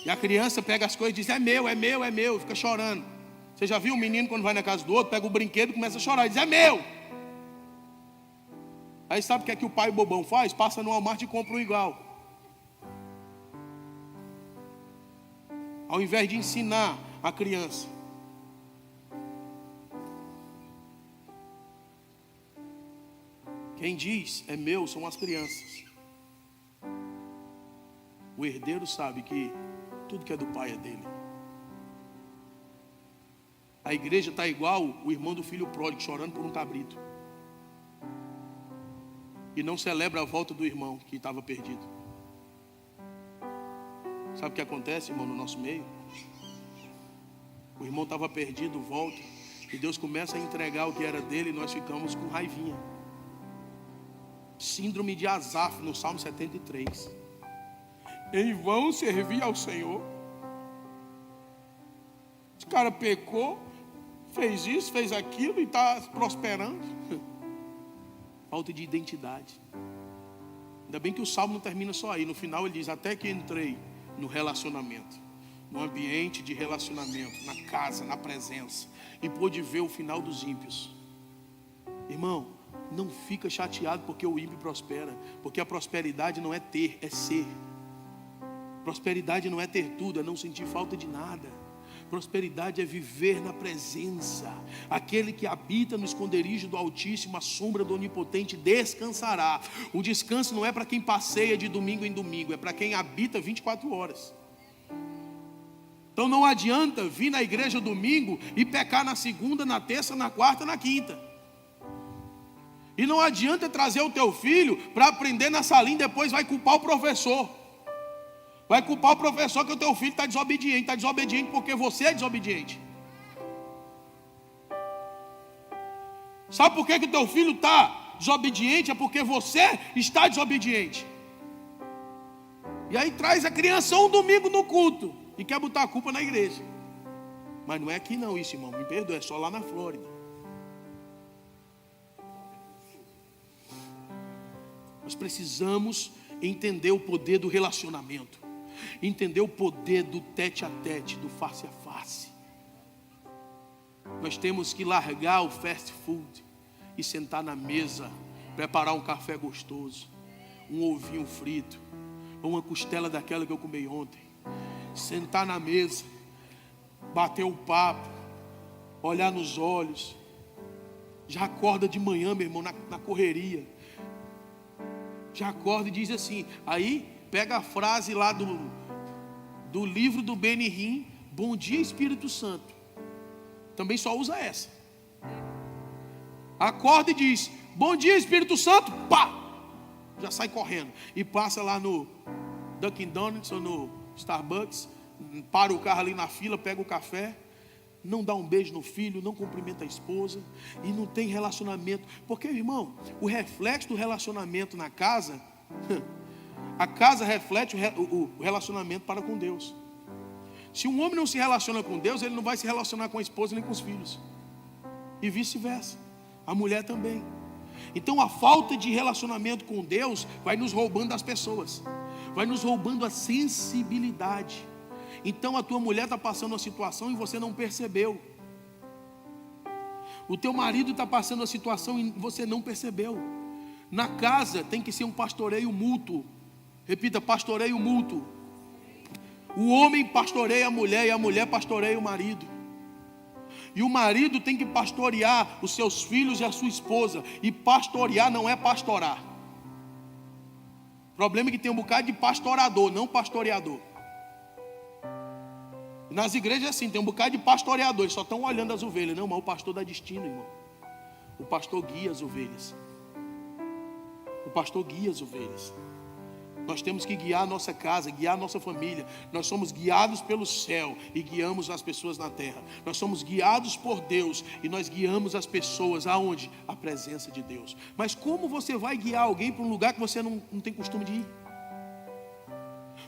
E a criança pega as coisas e diz: é meu, é meu, é meu, fica chorando. Você já viu um menino quando vai na casa do outro, pega o brinquedo e começa a chorar e diz: é meu. Aí sabe o que é que o pai bobão faz? Passa no Walmart e compra um igual. Ao invés de ensinar a criança. Quem diz é meu são as crianças. O herdeiro sabe que tudo que é do pai é dele. A igreja está igual o irmão do filho pródigo chorando por um cabrito. E não celebra a volta do irmão que estava perdido. Sabe o que acontece, irmão, no nosso meio? O irmão estava perdido, volta, e Deus começa a entregar o que era dele e nós ficamos com raivinha. Síndrome de Asaf, no Salmo 73. Em vão servir ao Senhor. Esse cara pecou, fez isso, fez aquilo e está prosperando. Falta de identidade. Ainda bem que o Salmo não termina só aí. No final ele diz: até que entrei no relacionamento, no ambiente de relacionamento, na casa, na presença, e pude ver o final dos ímpios. Irmão, não fica chateado porque o ímpio prospera, porque a prosperidade não é ter, é ser. Prosperidade não é ter tudo, é não sentir falta de nada. Prosperidade é viver na presença. Aquele que habita no esconderijo do Altíssimo, a sombra do Onipotente descansará. O descanso não é para quem passeia de domingo em domingo, é para quem habita 24 horas. Então não adianta vir na igreja domingo e pecar na segunda, na terça, na quarta, na quinta. E não adianta trazer o teu filho para aprender na salinha e depois vai culpar o professor. Vai culpar o professor que o teu filho está desobediente. Está desobediente porque você é desobediente. Sabe por que o teu filho está desobediente? É porque você está desobediente. E aí traz a criança um domingo no culto e quer botar a culpa na igreja. Mas não é aqui não isso, irmão. Me perdoe, é só lá na Flórida. Nós precisamos entender o poder do relacionamento. Entender o poder do tete a tete, do face a face. Nós temos que largar o fast food e sentar na mesa, preparar um café gostoso, um ovinho frito, uma costela daquela que eu comi ontem. Sentar na mesa, bater o papo, olhar nos olhos. Já acorda de manhã, meu irmão, na correria. Já acorda e diz assim. Aí pega a frase lá do livro do Benihim: bom dia, Espírito Santo. Também só usa essa. Acorda e diz: bom dia, Espírito Santo. Pá! Já sai correndo. E passa lá no Dunkin' Donuts ou no Starbucks. Para o carro ali na fila, pega o café. Não dá um beijo no filho, não cumprimenta a esposa. E não tem relacionamento. Porque, irmão, o reflexo do relacionamento na casa... A casa reflete o relacionamento para com Deus. Se um homem não se relaciona com Deus, ele não vai se relacionar com a esposa nem com os filhos. E vice-versa. A mulher também. Então a falta de relacionamento com Deus vai nos roubando as pessoas. Vai nos roubando a sensibilidade. Então a tua mulher está passando uma situação e você não percebeu. O teu marido está passando uma situação e você não percebeu. Na casa tem que ser um pastoreio mútuo. Repita: pastoreio mútuo. O homem pastoreia a mulher e a mulher pastoreia o marido. E o marido tem que pastorear os seus filhos e a sua esposa. E pastorear não é pastorar. O problema é que tem um bocado de pastorador, não pastoreador. Nas igrejas é assim, tem um bocado de pastoreador, eles só estão olhando as ovelhas. Não, mas o pastor dá destino, irmão. O pastor guia as ovelhas. O pastor guia as ovelhas. Nós temos que guiar a nossa casa, guiar a nossa família. Nós somos guiados pelo céu e guiamos as pessoas na terra. Nós somos guiados por Deus e nós guiamos as pessoas aonde? A presença de Deus. Mas como você vai guiar alguém para um lugar que você não tem costume de ir?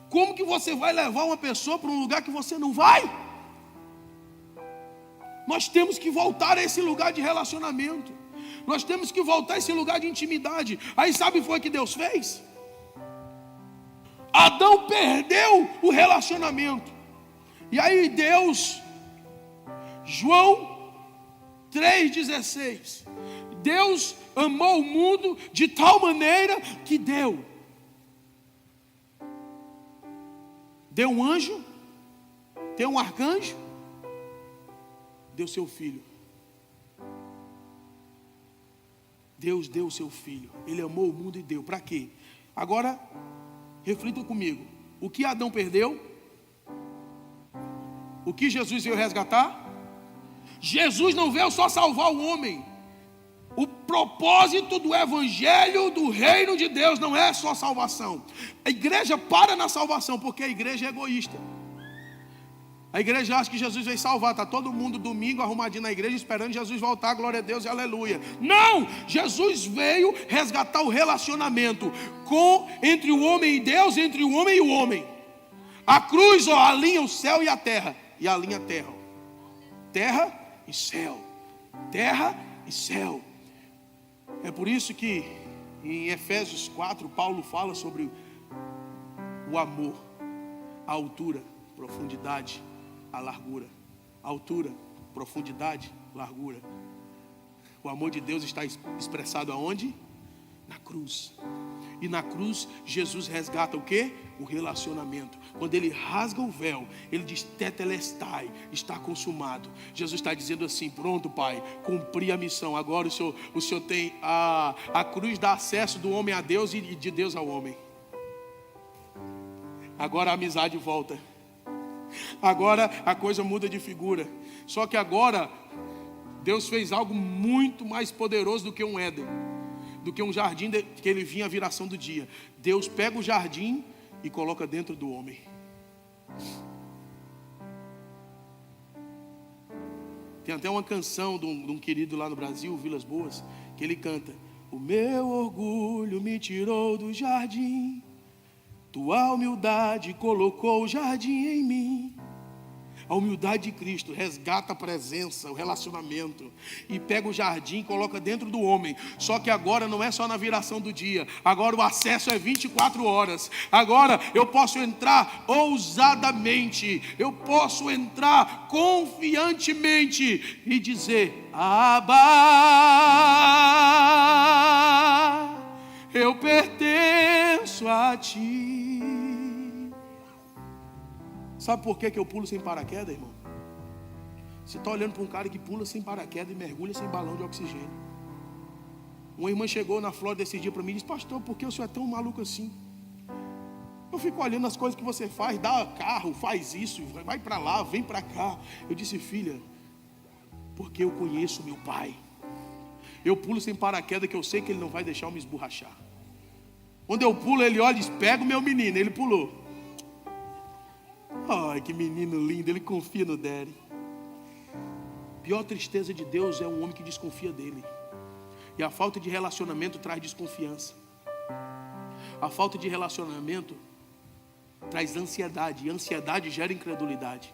Como que você vai levar uma pessoa para um lugar que você não vai? Nós temos que voltar a esse lugar de relacionamento. Nós temos que voltar a esse lugar de intimidade. Aí sabe o que foi que Deus fez? Adão perdeu o relacionamento. E aí Deus, João 3,16, Deus amou o mundo de tal maneira que deu um anjo, deu um arcanjo, deu seu filho. Deus deu o seu filho. Ele amou o mundo e deu. Para quê? Agora, reflita comigo. O que Adão perdeu? O que Jesus veio resgatar? Jesus não veio só salvar o homem. O propósito do evangelho do reino de Deus não é só salvação. A igreja para na salvação porque a igreja é egoísta. A igreja acha que Jesus veio salvar. Está todo mundo domingo arrumadinho na igreja esperando Jesus voltar, glória a Deus e aleluia. Não! Jesus veio resgatar o relacionamento entre o homem e Deus, entre o homem e o homem. A cruz alinha o céu e a terra. E alinha a terra. Terra e céu. Terra e céu. É por isso que em Efésios 4 Paulo fala sobre o amor, a altura, profundidade, a largura. Altura, profundidade, largura. O amor de Deus está expressado aonde? Na cruz. E na cruz Jesus resgata o quê? O relacionamento. Quando ele rasga o véu, ele diz tetelestai, está consumado. Jesus está dizendo assim: pronto, Pai, cumpri a missão. Agora o Senhor tem a cruz, dá acesso do homem a Deus e de Deus ao homem. Agora a amizade volta. Agora a coisa muda de figura. Só que agora Deus fez algo muito mais poderoso do que um Éden, do que um jardim que ele vinha à viração do dia. Deus pega o jardim e coloca dentro do homem. Tem até uma canção de um querido lá no Brasil, Vilas Boas, que ele canta: o meu orgulho me tirou do jardim, tua humildade colocou o jardim em mim. A humildade de Cristo resgata a presença, o relacionamento, e pega o jardim e coloca dentro do homem. Só que agora não é só na viração do dia. Agora o acesso é 24 horas. Agora eu posso entrar ousadamente. Eu posso entrar confiantemente e dizer: Abba, eu pertenço a ti. Sabe por que eu pulo sem paraquedas, irmão? Você está olhando para um cara que pula sem paraquedas e mergulha sem balão de oxigênio. Uma irmã chegou na Flórida esse dia para mim e disse: pastor, por que o senhor é tão maluco assim? Eu fico olhando as coisas que você faz, dá carro, faz isso, vai para lá, vem para cá. Eu disse: filha, porque eu conheço meu pai. Eu pulo sem paraquedas que eu sei que ele não vai deixar eu me esborrachar. Quando eu pulo, ele olha e diz: pega o meu menino. Ele pulou. Ai, que menino lindo, ele confia no Daddy. Pior tristeza de Deus é um homem que desconfia dele. E a falta de relacionamento traz desconfiança. A falta de relacionamento traz ansiedade. E ansiedade gera incredulidade.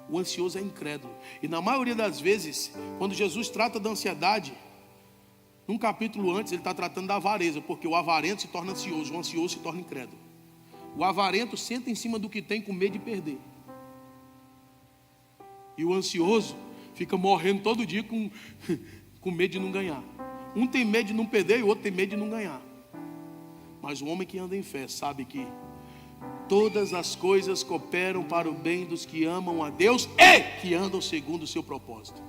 O ansioso é incrédulo. E na maioria das vezes, quando Jesus trata da ansiedade, num capítulo antes ele está tratando da avareza. Porque o avarento se torna ansioso, o ansioso se torna incrédulo. O avarento senta em cima do que tem com medo de perder. E o ansioso fica morrendo todo dia com medo de não ganhar. Um tem medo de não perder e o outro tem medo de não ganhar. Mas o homem que anda em fé sabe que todas as coisas cooperam para o bem dos que amam a Deus e que andam segundo o seu propósito.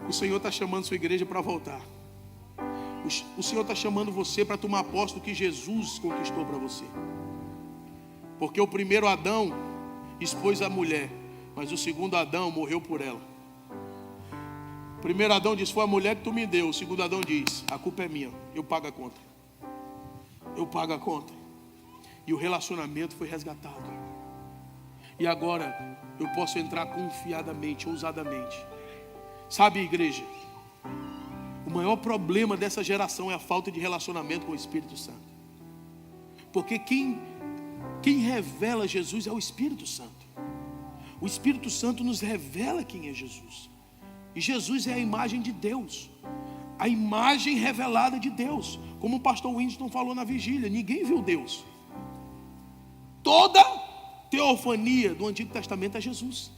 O Senhor está chamando sua igreja para voltar. O Senhor está chamando você para tomar posse do que Jesus conquistou para você. Porque o primeiro Adão expôs a mulher. Mas o segundo Adão morreu por ela. O primeiro Adão diz: foi a mulher que tu me deu. O segundo Adão diz: a culpa é minha, eu pago a conta. Eu pago a conta. E o relacionamento foi resgatado. E agora eu posso entrar confiadamente, ousadamente. Sabe, igreja, o maior problema dessa geração é a falta de relacionamento com o Espírito Santo. Porque quem revela Jesus é o Espírito Santo. O Espírito Santo nos revela quem é Jesus. E Jesus é a imagem de Deus, a imagem revelada de Deus. Como o pastor Winston falou na vigília, ninguém viu Deus. Toda teofania do Antigo Testamento é Jesus.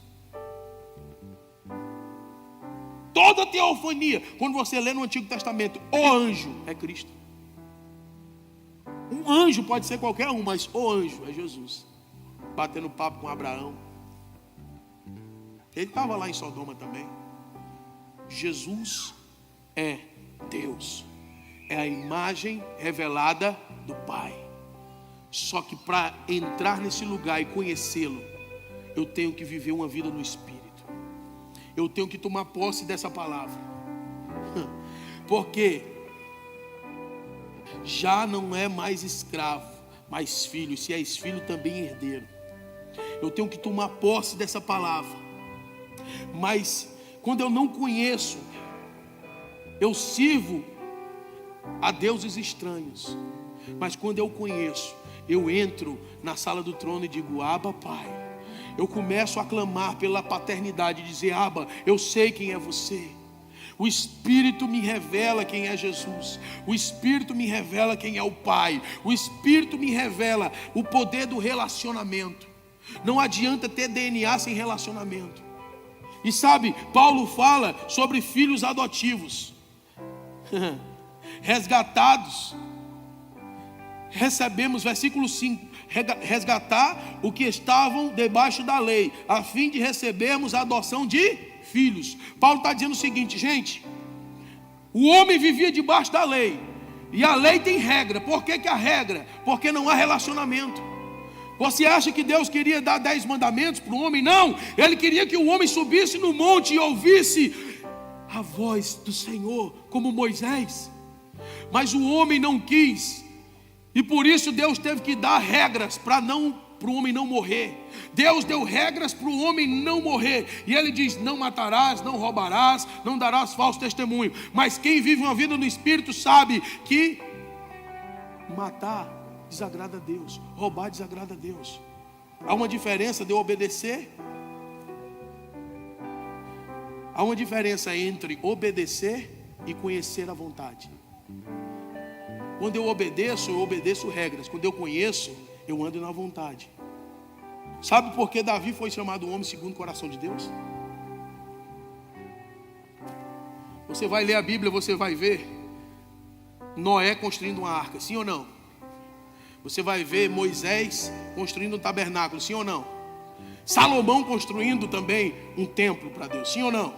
Toda teofania, quando você lê no Antigo Testamento, o anjo é Cristo. Um anjo pode ser qualquer um, mas o anjo é Jesus. Batendo papo com Abraão. Ele estava lá em Sodoma também. Jesus é Deus. É a imagem revelada do Pai. Só que para entrar nesse lugar e conhecê-lo, eu tenho que viver uma vida no Espírito. Eu tenho que tomar posse dessa palavra. Porque já não é mais escravo, mas filho. Se és filho, também herdeiro. Eu tenho que tomar posse dessa palavra. Mas quando eu não conheço, eu sirvo a deuses estranhos. Mas quando eu conheço, eu entro na sala do trono e digo: Abba, Pai. Eu começo a clamar pela paternidade, dizer: Abba, eu sei quem é você. O Espírito me revela quem é Jesus. O Espírito me revela quem é o Pai. O Espírito me revela o poder do relacionamento. Não adianta ter DNA sem relacionamento. E sabe, Paulo fala sobre filhos adotivos. Resgatados. Recebemos, versículo 5, resgatar o que estavam debaixo da lei, a fim de recebermos a adoção de filhos. Paulo está dizendo o seguinte, gente: o homem vivia debaixo da lei, e a lei tem regra. Por que a regra? Porque não há relacionamento. Você acha que Deus queria dar 10 mandamentos para o homem? Não, Ele queria que o homem subisse no monte e ouvisse a voz do Senhor, como Moisés. Mas o homem não quis, e por isso Deus teve que dar regras para o homem não morrer. Deus deu regras para o homem não morrer. E Ele diz: não matarás, não roubarás, não darás falso testemunho. Mas quem vive uma vida no Espírito sabe que matar desagrada a Deus, roubar desagrada a Deus. Há uma diferença de eu obedecer. Há uma diferença entre obedecer e conhecer a vontade. Quando eu obedeço regras. Quando eu conheço, eu ando na vontade. Sabe por que Davi foi chamado o homem segundo o coração de Deus? Você vai ler a Bíblia, você vai ver Noé construindo uma arca, sim ou não? Você vai ver Moisés construindo um tabernáculo, sim ou não? Salomão construindo também um templo para Deus, sim ou não?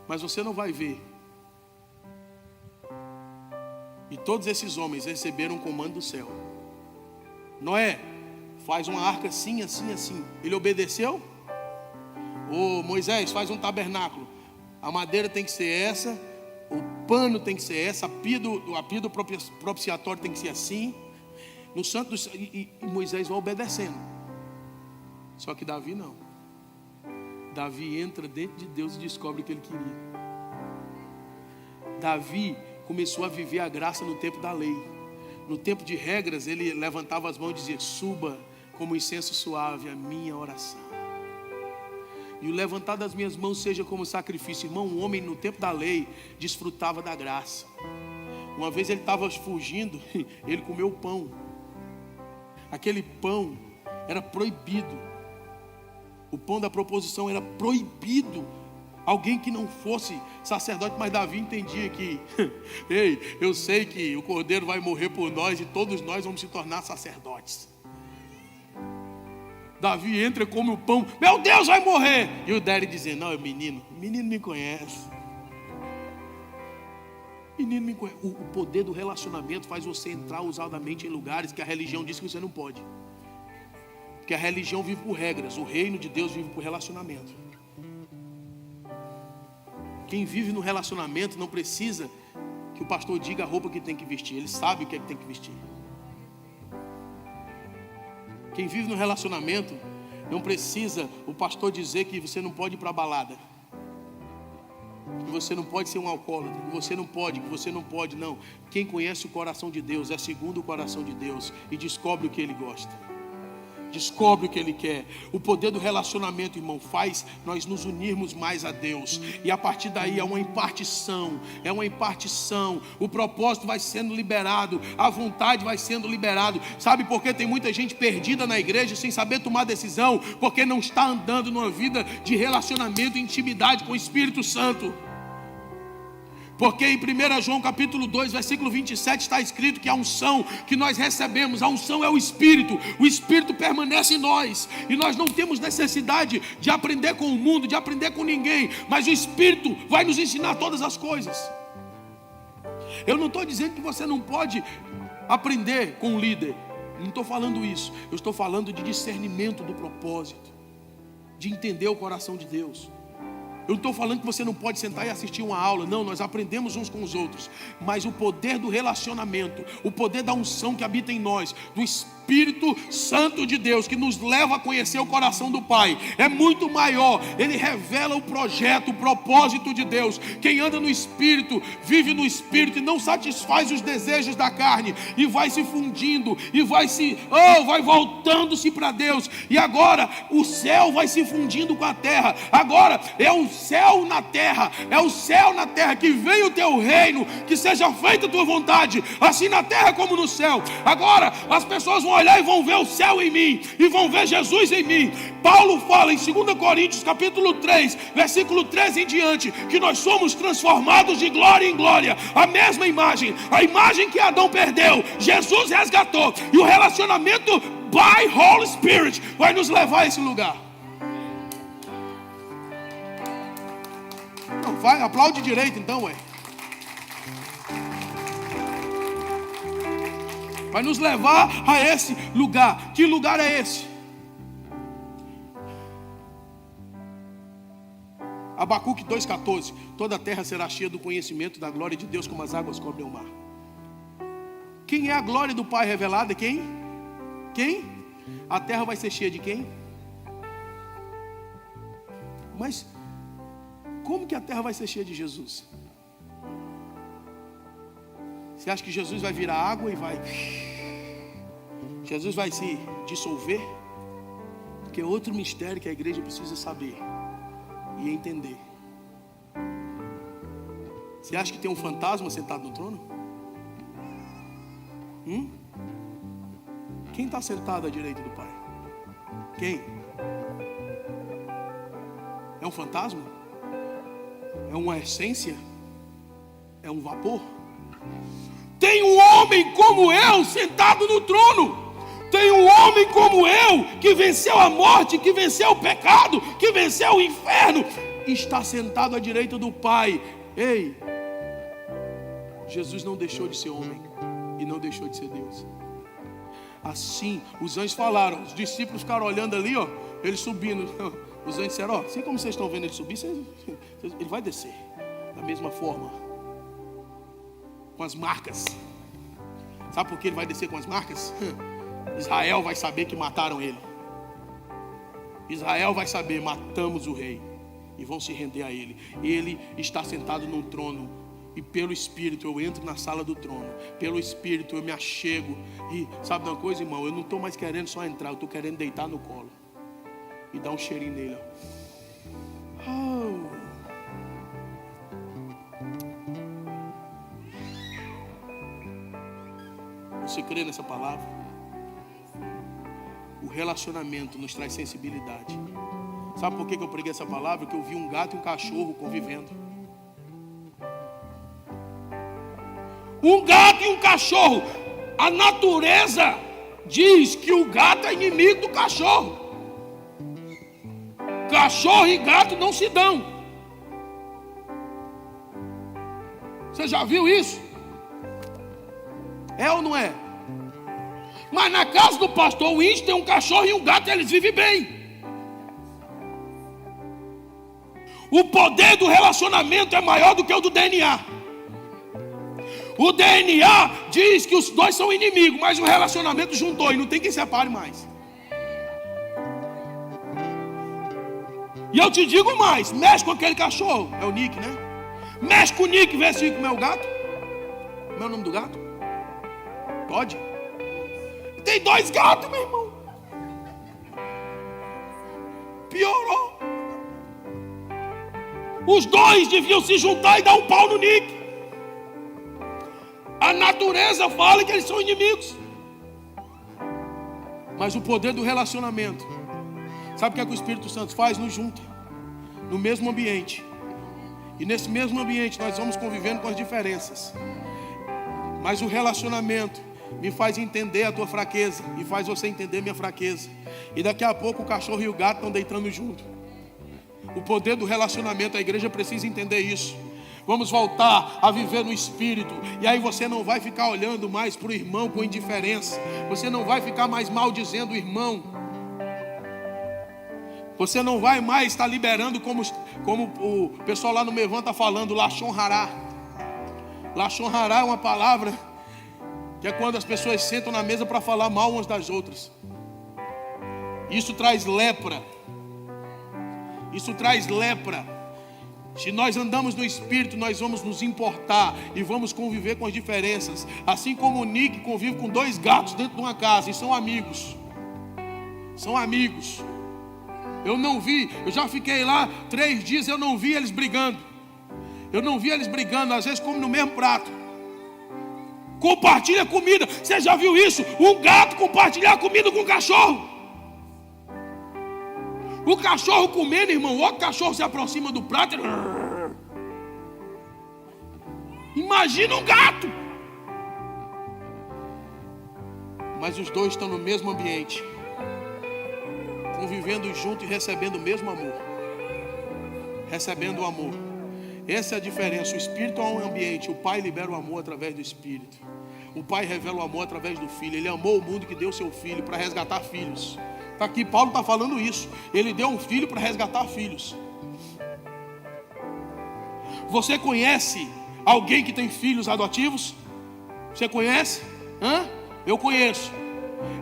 Mas você não vai ver. E todos esses homens receberam um comando do céu. Noé, faz uma arca assim, assim, assim. Ele obedeceu? Ô Moisés, faz um tabernáculo. A madeira tem que ser essa, o pano tem que ser essa, a pia do propiciatório tem que ser assim. No santo e Moisés vai obedecendo. Só que Davi não. Davi entra dentro de Deus e descobre o que ele queria. Davi começou a viver a graça no tempo da lei. No tempo de regras, ele levantava as mãos e dizia: suba como incenso suave a minha oração. E o levantar das minhas mãos seja como sacrifício. Irmão, um homem no tempo da lei desfrutava da graça. Uma vez ele estava fugindo, ele comeu pão. Aquele pão era proibido. O pão da proposição era proibido. Alguém que não fosse sacerdote, mas Davi entendia que ei, eu sei que o Cordeiro vai morrer por nós e todos nós vamos se tornar sacerdotes. Davi entra e come o pão. Meu Deus, vai morrer. E o Daddy dizendo: não, o menino me conhece. Menino me conhece. O poder do relacionamento faz você entrar ousadamente em lugares que a religião diz que você não pode. Porque a religião vive por regras, o reino de Deus vive por relacionamento. Quem vive no relacionamento não precisa que o pastor diga a roupa que tem que vestir. Ele sabe o que é que tem que vestir. Quem vive no relacionamento não precisa o pastor dizer que você não pode ir para a balada, que você não pode ser um alcoólatra, que você não pode, não. Quem conhece o coração de Deus é segundo o coração de Deus e descobre o que Ele gosta, descobre o que Ele quer. O poder do relacionamento, irmão, faz nós nos unirmos mais a Deus, e a partir daí é uma impartição, o propósito vai sendo liberado, a vontade vai sendo liberado. Sabe por que tem muita gente perdida na igreja sem saber tomar decisão? Porque não está andando numa vida de relacionamento e intimidade com o Espírito Santo. Porque em 1 João capítulo 2, versículo 27 está escrito que a unção que nós recebemos, a unção é o Espírito permanece em nós, e nós não temos necessidade de aprender com o mundo, de aprender com ninguém, mas o Espírito vai nos ensinar todas as coisas. Eu não estou dizendo que você não pode aprender com o líder, não estou falando isso, eu estou falando de discernimento do propósito, de entender o coração de Deus. Eu não estou falando que você não pode sentar e assistir uma aula. Não, nós aprendemos uns com os outros. Mas o poder do relacionamento, o poder da unção que habita em nós, do Espírito Santo de Deus, que nos leva a conhecer o coração do Pai, é muito maior. Ele revela o projeto, o propósito de Deus. Quem anda no Espírito, vive no Espírito e não satisfaz os desejos da carne, e vai se fundindo, e vai voltando-se para Deus. E agora o céu vai se fundindo com a terra. Agora é o céu na terra, que venha o teu reino, que seja feita a tua vontade, assim na terra como no céu. Agora as pessoas vão olhar e vão ver o céu em mim, e vão ver Jesus em mim. Paulo fala em 2 Coríntios capítulo 3, versículo 13 em diante, que nós somos transformados de glória em glória, a mesma imagem, a imagem que Adão perdeu, Jesus resgatou, e o relacionamento by Holy Spirit vai nos levar a esse lugar. Vai, aplaude direito então, ué. Vai nos levar a esse lugar. Que lugar é esse? Abacuque 2,14. Toda a terra será cheia do conhecimento da glória de Deus, como as águas cobrem o mar. Quem é a glória do Pai revelada? Quem? A terra vai ser cheia de quem? Mas como que a terra vai ser cheia de Jesus? Você acha que Jesus vai virar água e Jesus vai se dissolver? Porque é outro mistério que a igreja precisa saber e entender. Você acha que tem um fantasma sentado no trono? Quem está sentado à direita do Pai? Quem? É um fantasma? É uma essência? É um vapor? Tem um homem como eu sentado no trono. Tem um homem como eu que venceu a morte, que venceu o pecado, que venceu o inferno, está sentado à direita do Pai. Ei, Jesus não deixou de ser homem e não deixou de ser Deus. Assim, os anjos falaram, os discípulos ficaram olhando ali, ó, ele subindo. Os anjos disseram, ó, assim como vocês estão vendo ele subir, ele vai descer da mesma forma, com as marcas. Sabe por que ele vai descer com as marcas? Israel vai saber que mataram ele. Israel vai saber, matamos o rei, e vão se render a ele. Ele está sentado num trono, e pelo Espírito eu entro na sala do trono, pelo Espírito eu me achego. E sabe de uma coisa, irmão? Eu não estou mais querendo só entrar, eu estou querendo deitar no colo e dar um cheirinho nele, ó. Você crê nessa palavra? O relacionamento nos traz sensibilidade. Sabe por que eu preguei essa palavra? Porque eu vi um gato e um cachorro convivendo. Um gato e um cachorro. A natureza diz que o gato é inimigo do cachorro. Cachorro e gato não se dão. Você já viu isso? É ou não é? Mas na casa do pastor Winston tem um cachorro e um gato e eles vivem bem. O poder do relacionamento é maior do que o do DNA. O DNA diz que os dois são inimigos, mas o relacionamento juntou e não tem quem separe mais. E eu te digo mais, mexe com aquele cachorro, é o Nick, né? Mexe com o Nick, vê se como é o gato. Como é o nome do gato? Pode? Tem 2 gatos, meu irmão. Piorou. Os dois deviam se juntar e dar um pau no Nick. A natureza fala que eles são inimigos. Mas o poder do relacionamento, sabe o que é que o Espírito Santo faz? Nos junta no mesmo ambiente. E nesse mesmo ambiente nós vamos convivendo com as diferenças. Mas o relacionamento me faz entender a tua fraqueza e faz você entender minha fraqueza. E daqui a pouco o cachorro e o gato estão deitando junto. O poder do relacionamento, a igreja precisa entender isso. Vamos voltar a viver no Espírito. E aí você não vai ficar olhando mais para o irmão com indiferença. Você não vai ficar mais maldizendo o irmão. Você não vai mais estar liberando como o pessoal lá no Mevan está falando, Lashon Hará. Lashon Hará é uma palavra que é quando as pessoas sentam na mesa para falar mal umas das outras. Isso traz lepra. Isso traz lepra. Se nós andamos no Espírito, nós vamos nos importar e vamos conviver com as diferenças. Assim como o Nick convive com 2 gatos dentro de uma casa e são amigos. São amigos. Eu não vi, eu já fiquei lá 3 dias, eu não vi eles brigando. Eu não vi eles brigando, às vezes comem no mesmo prato. Compartilha comida. Você já viu isso? Um gato compartilhar comida com um cachorro. O cachorro comendo, irmão, o cachorro se aproxima do prato. Imagina um gato. Mas os dois estão no mesmo ambiente, convivendo junto e recebendo o mesmo amor. Recebendo o amor. Essa é a diferença. O Espírito é um ambiente. O Pai libera o amor através do Espírito. O Pai revela o amor através do Filho. Ele amou o mundo que deu seu Filho para resgatar filhos. Está aqui, Paulo está falando isso. Ele deu um filho para resgatar filhos. Você conhece alguém que tem filhos adotivos? Você conhece? Eu conheço.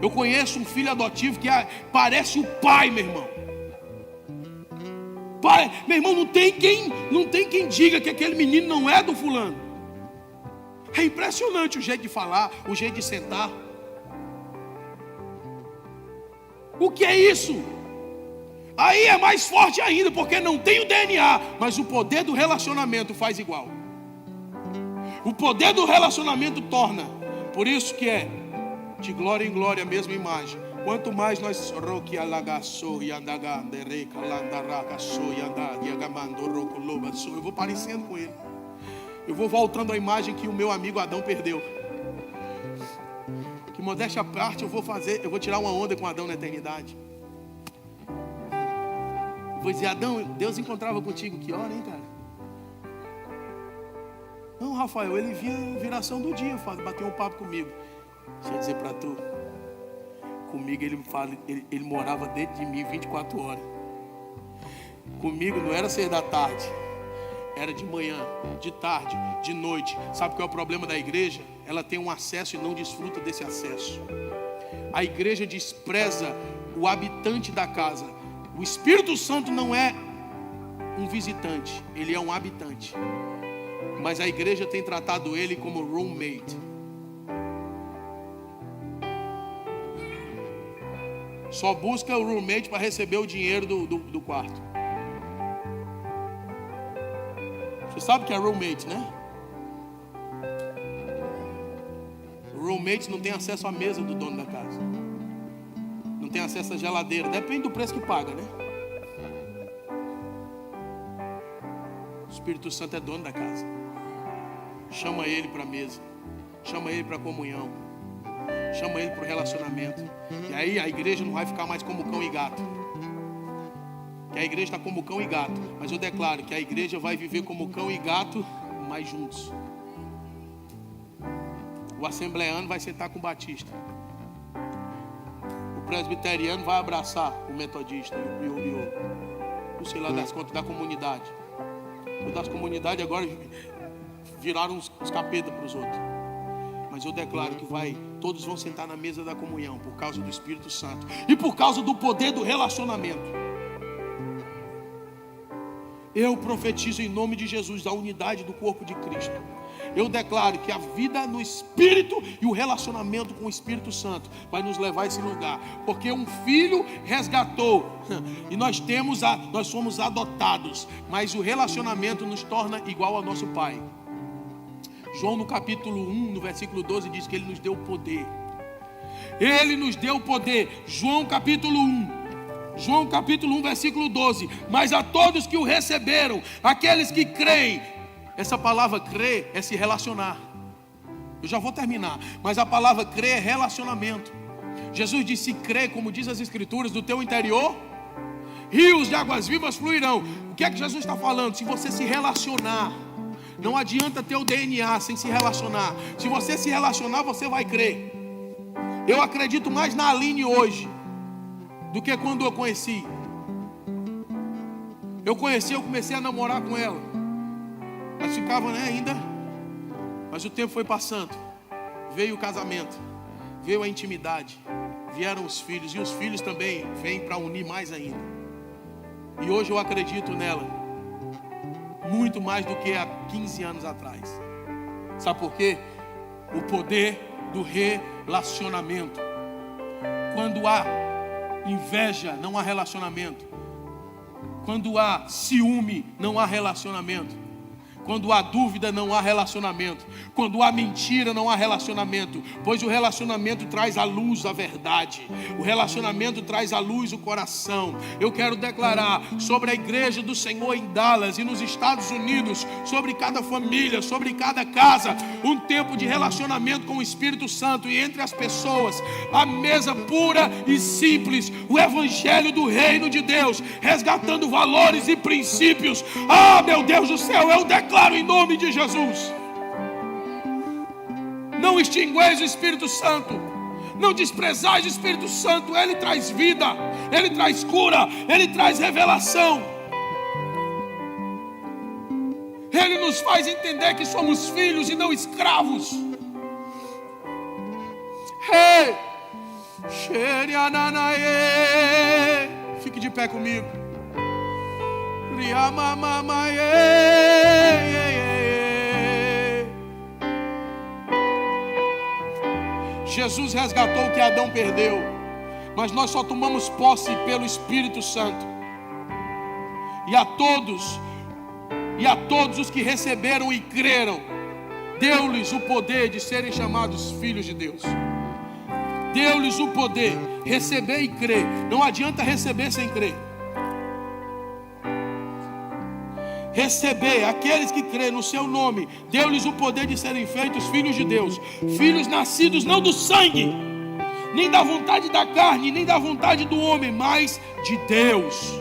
Eu conheço um filho adotivo que parece o pai, meu irmão. Pai, meu irmão, não tem quem diga que aquele menino não é do fulano. É impressionante o jeito de falar, o jeito de sentar. O que é isso? Aí é mais forte ainda, porque não tem o DNA, mas o poder do relacionamento faz igual. O poder do relacionamento torna. Por isso que é de glória em glória a mesma imagem. Quanto mais nós eu vou parecendo com ele. Eu vou voltando à imagem que o meu amigo Adão perdeu. Que modéstia à parte eu vou tirar uma onda com Adão na eternidade. Vou dizer, Adão, Deus encontrava contigo que hora, hein, cara? Não, Rafael, ele vinha viração do dia, bateu um papo comigo. Deixa eu dizer pra tu, comigo ele morava dentro de mim 24 horas. Comigo não era 6 da tarde, era de manhã, de tarde, de noite. Sabe qual é o problema da igreja? Ela tem um acesso e não desfruta desse acesso. A igreja despreza o habitante da casa. O Espírito Santo não é um visitante, ele é um habitante. Mas a igreja tem tratado ele como roommate. Só busca o roommate para receber o dinheiro do quarto. Você sabe o que é roommate, né? O roommate não tem acesso à mesa do dono da casa. Não tem acesso à geladeira. Depende do preço que paga, né? O Espírito Santo é dono da casa. Chama ele para a mesa. Chama ele para a comunhão. Chama ele para o relacionamento. E aí a igreja não vai ficar mais como cão e gato. Que a igreja está como cão e gato. Mas eu declaro que a igreja vai viver como cão e gato, mas juntos. O assembleano vai sentar com o batista. presbiteriano vai abraçar o metodista e o sei lá das contas da comunidade. O das comunidades agora viraram os capetas para os outros. Mas eu declaro que todos vão sentar na mesa da comunhão por causa do Espírito Santo e por causa do poder do relacionamento. Eu profetizo em nome de Jesus da unidade do corpo de Cristo. Eu declaro que a vida no Espírito e o relacionamento com o Espírito Santo vai nos levar a esse lugar, porque um filho resgatou e nós somos adotados, mas o relacionamento nos torna igual ao nosso Pai. João no capítulo 1, no versículo 12 diz que Ele nos deu poder. Ele nos deu poder. João capítulo 1, versículo 12. Mas a todos que o receberam, aqueles que creem. Essa palavra crer é se relacionar. Eu já vou terminar. Mas a palavra crer é relacionamento. Jesus disse: crê, como diz as Escrituras, do teu interior rios de águas vivas fluirão. O que é que Jesus está falando? Se você se relacionar, não adianta ter o DNA sem se relacionar. Se você se relacionar, você vai crer. Eu acredito mais na Aline hoje do que quando eu conheci. Eu comecei a namorar com ela. Mas ficava, ainda. Mas o tempo foi passando. Veio o casamento. Veio a intimidade. Vieram os filhos. E os filhos também vêm para unir mais ainda. E hoje eu acredito nela muito mais do que há 15 anos atrás. Sabe por quê? O poder do relacionamento. Quando há inveja, não há relacionamento. Quando há ciúme, não há relacionamento. Quando há dúvida, não há relacionamento. Quando há mentira, não há relacionamento. Pois o relacionamento traz à luz a verdade. O relacionamento traz à luz o coração. Eu quero declarar sobre a igreja do Senhor em Dallas e nos Estados Unidos, sobre cada família, sobre cada casa, um tempo de relacionamento com o Espírito Santo e entre as pessoas. A mesa pura e simples. O evangelho do reino de Deus, resgatando valores e princípios. Ah, meu Deus do céu, eu declaro em nome de Jesus. Não extingueis o Espírito Santo. Não desprezais o Espírito Santo. Ele traz vida, Ele traz cura, Ele traz revelação. Ele nos faz entender que somos filhos e não escravos. Hey! Fique de pé comigo. Jesus resgatou o que Adão perdeu, mas nós só tomamos posse pelo Espírito Santo. E a todos os que receberam e creram, deu-lhes o poder de serem chamados filhos de Deus. Deu-lhes o poder, receber e crer. Não adianta receber sem crer. Receber, aqueles que creem no seu nome, deu-lhes o poder de serem feitos filhos de Deus. Filhos nascidos não do sangue, nem da vontade da carne, nem da vontade do homem, mas de Deus.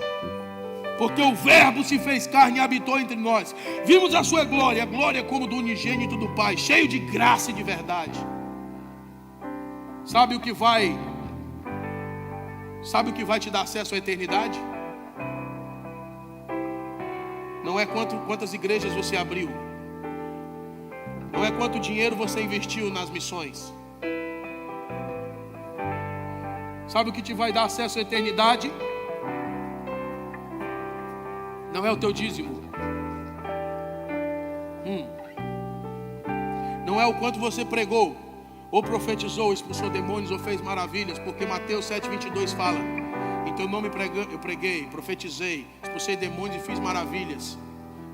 Porque o Verbo se fez carne e habitou entre nós. Vimos a sua glória, a glória como do unigênito do Pai, cheio de graça e de verdade. Sabe o que vai te dar acesso à eternidade? Não é quantas igrejas você abriu. Não é quanto dinheiro você investiu nas missões. Sabe o que te vai dar acesso à eternidade? Não é o teu dízimo. Não é o quanto você pregou, ou profetizou, expulsou demônios, ou fez maravilhas. Porque Mateus 7,22 fala: em teu nome eu preguei, profetizei, expulsei demônios e fiz maravilhas.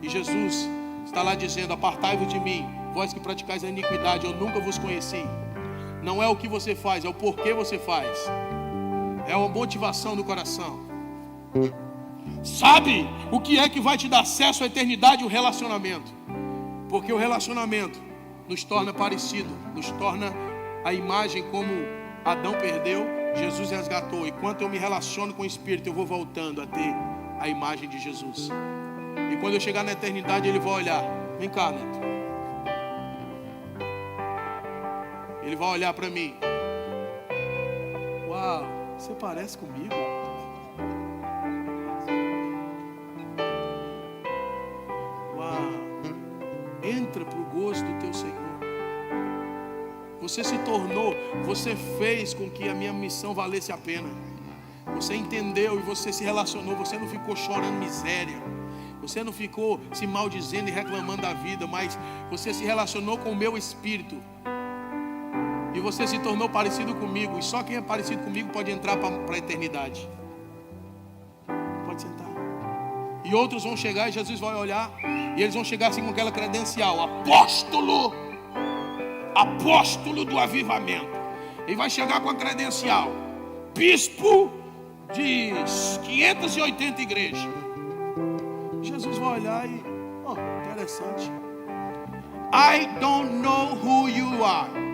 E Jesus está lá dizendo: apartai-vos de mim, vós que praticais a iniquidade, eu nunca vos conheci. Não é o que você faz, é o porquê você faz. É uma motivação do coração. Sabe o que é que vai te dar acesso à eternidade? O relacionamento. Porque o relacionamento nos torna parecido, nos torna a imagem como Adão perdeu, Jesus resgatou. E quando eu me relaciono com o Espírito, eu vou voltando a ter a imagem de Jesus. E quando eu chegar na eternidade, Ele vai olhar: vem cá, Neto. Ele vai olhar para mim: uau, Você parece comigo? Uau! Entra para o gozo do teu Senhor. Você se tornou, você fez com que a minha missão valesse a pena. Você entendeu e você se relacionou. Você não ficou chorando miséria. Você não ficou se maldizendo e reclamando da vida, mas você se relacionou com o meu espírito. E você se tornou parecido comigo. E só quem é parecido comigo pode entrar para a eternidade. Pode sentar. E outros vão chegar e Jesus vai olhar. E eles vão chegar assim com aquela credencial: apóstolo. Apóstolo do avivamento. Ele vai chegar com a credencial: bispo de 580 igrejas. Jesus vai olhar e, interessante. I don't know who you are.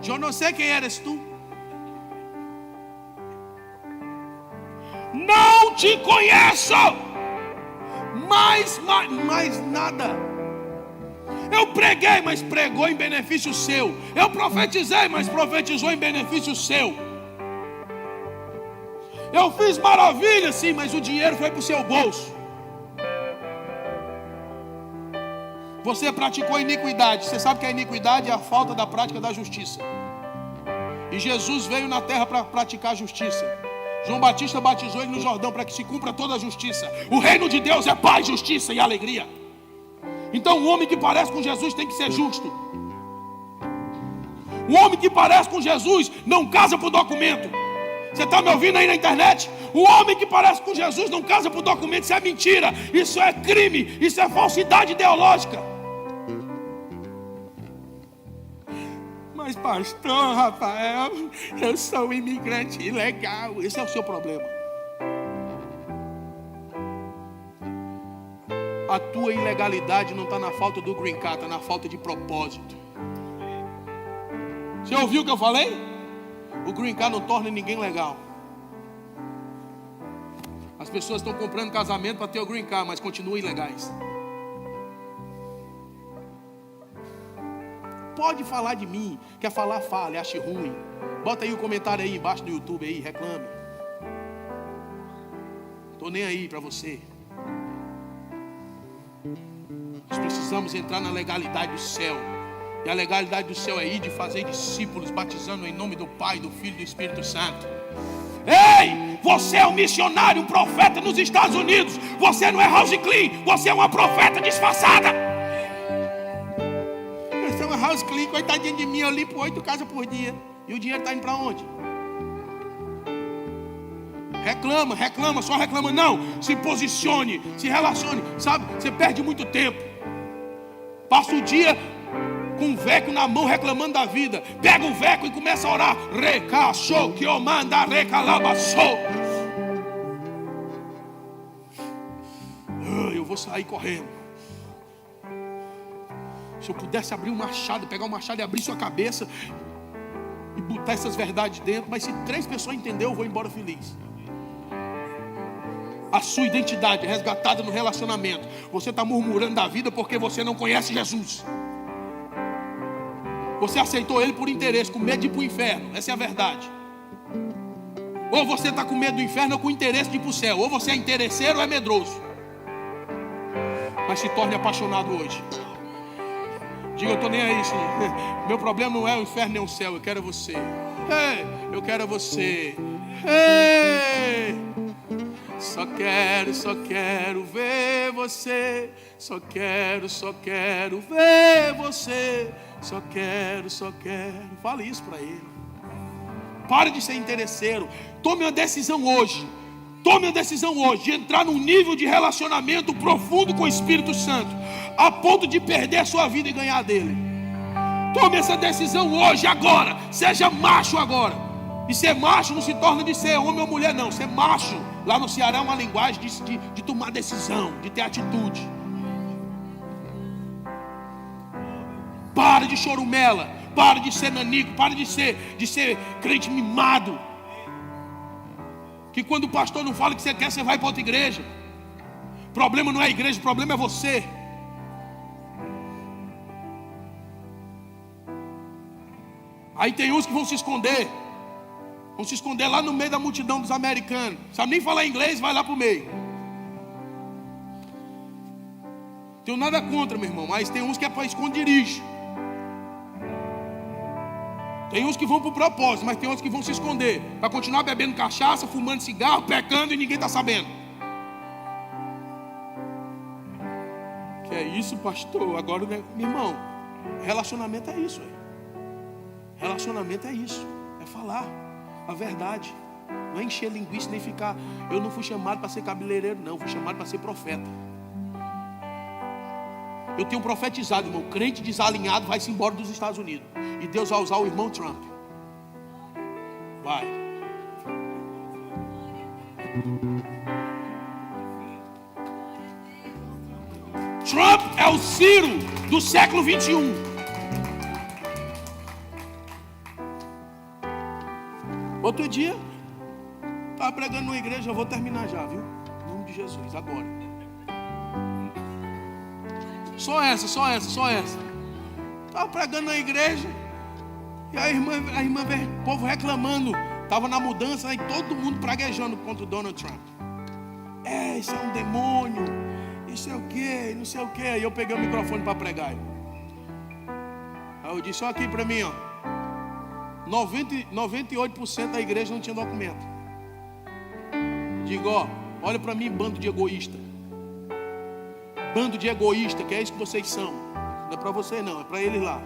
Eu não sei quem eres tu. Não te conheço. Mais nada. Eu preguei, mas pregou em benefício seu. Eu profetizei, mas profetizou em benefício seu. Eu fiz maravilha, sim, mas o dinheiro foi para o seu bolso. Você praticou iniquidade. Você sabe que a iniquidade é a falta da prática da justiça. E Jesus veio na terra para praticar a justiça. João Batista batizou ele no Jordão para que se cumpra toda a justiça. O reino de Deus é paz, justiça e alegria. Então o homem que parece com Jesus tem que ser justo. O homem que parece com Jesus não casa por documento. Você está me ouvindo aí na internet? O homem que parece com Jesus não casa por documento. Isso é mentira, isso é crime, isso é falsidade ideológica. Mas pastor Rafael, eu sou um imigrante ilegal. Esse é o seu problema. A tua ilegalidade não está na falta do green card, está na falta de propósito. Você ouviu o que eu falei? O green card não torna ninguém legal. As pessoas estão comprando casamento para ter o green card, mas continuam ilegais. Pode falar de mim. Quer falar, fale, ache ruim. Bota aí o comentário aí embaixo do YouTube aí, reclame. Estou nem aí para você. Nós precisamos entrar na legalidade do céu. E a legalidade do céu é ir de fazer discípulos, batizando em nome do Pai, do Filho e do Espírito Santo. Ei, você é um missionário, um profeta nos Estados Unidos. Você não é house clean, você é uma profeta disfarçada. Você é uma house clean, coitadinha de mim, eu limpo 8 casas por dia. E o dinheiro está indo para onde? Reclama, só reclama. Não, se posicione, se relacione. Sabe, você perde muito tempo. Passa o dia com um veco na mão reclamando da vida. Pega o veco e começa a orar. Recaçou que eu manda recalabaçou. Eu vou sair correndo. Se eu pudesse abrir um machado, pegar um machado e abrir sua cabeça e botar essas verdades dentro. Mas se 3 pessoas entenderem, eu vou embora feliz. A sua identidade é resgatada no relacionamento. Você está murmurando da vida porque você não conhece Jesus. Você aceitou Ele por interesse, com medo de ir para o inferno. Essa é a verdade. Ou você está com medo do inferno ou com interesse de ir para o céu. Ou você é interesseiro ou é medroso. Mas se torne apaixonado hoje. Diga, eu estou nem aí, sim. Meu problema não é o inferno nem o céu. Eu quero você. Eu quero você. Só quero ver você. Só quero ver você. Só quero. Fale isso para Ele. Pare de ser interesseiro. Tome uma decisão hoje. De entrar num nível de relacionamento profundo com o Espírito Santo, a ponto de perder a sua vida e ganhar dele. Tome essa decisão hoje, agora. Seja macho agora. E ser macho não se torna de ser homem ou mulher, não. Ser macho lá no Ceará é uma linguagem de tomar decisão, de ter atitude. Para de chorumela, para de ser nanico, para de ser crente mimado. Que quando o pastor não fala o que você quer, você vai para outra igreja. O problema não é a igreja, o problema é você. Aí tem uns que vão se esconder. Vão se esconder lá no meio da multidão dos americanos. Sabe nem falar inglês, vai lá pro meio. Tenho nada contra, meu irmão, mas tem uns que é para esconderijo. Tem uns que vão pro propósito, mas tem outros que vão se esconder para continuar bebendo cachaça, fumando cigarro, pecando e ninguém está sabendo. Que é isso, pastor? Agora, meu irmão, relacionamento é isso. Relacionamento é isso. É falar a verdade. Não é encher linguiça nem ficar. Eu não fui chamado para ser cabeleireiro, não. Fui chamado para ser profeta. Eu tenho profetizado, irmão. Crente desalinhado vai-se embora dos Estados Unidos. E Deus vai usar o irmão Trump. Vai. Trump é o Ciro do século 21. Outro dia, estava pregando numa igreja. Eu vou terminar já, viu? Em nome de Jesus, agora. Só essa. Estava pregando na igreja. E a irmã veio, o povo reclamando. Estava na mudança e todo mundo praguejando contra o Donald Trump. Isso é um demônio. Isso é o quê? Não sei o quê. Aí eu peguei o microfone para pregar. Aí eu disse, olha aqui para mim, ó. 98% da igreja não tinha documento. Digo, ó, olha para mim, bando de egoísta. Bando de egoísta, que é isso que vocês são. Não é para vocês não, é para eles lá.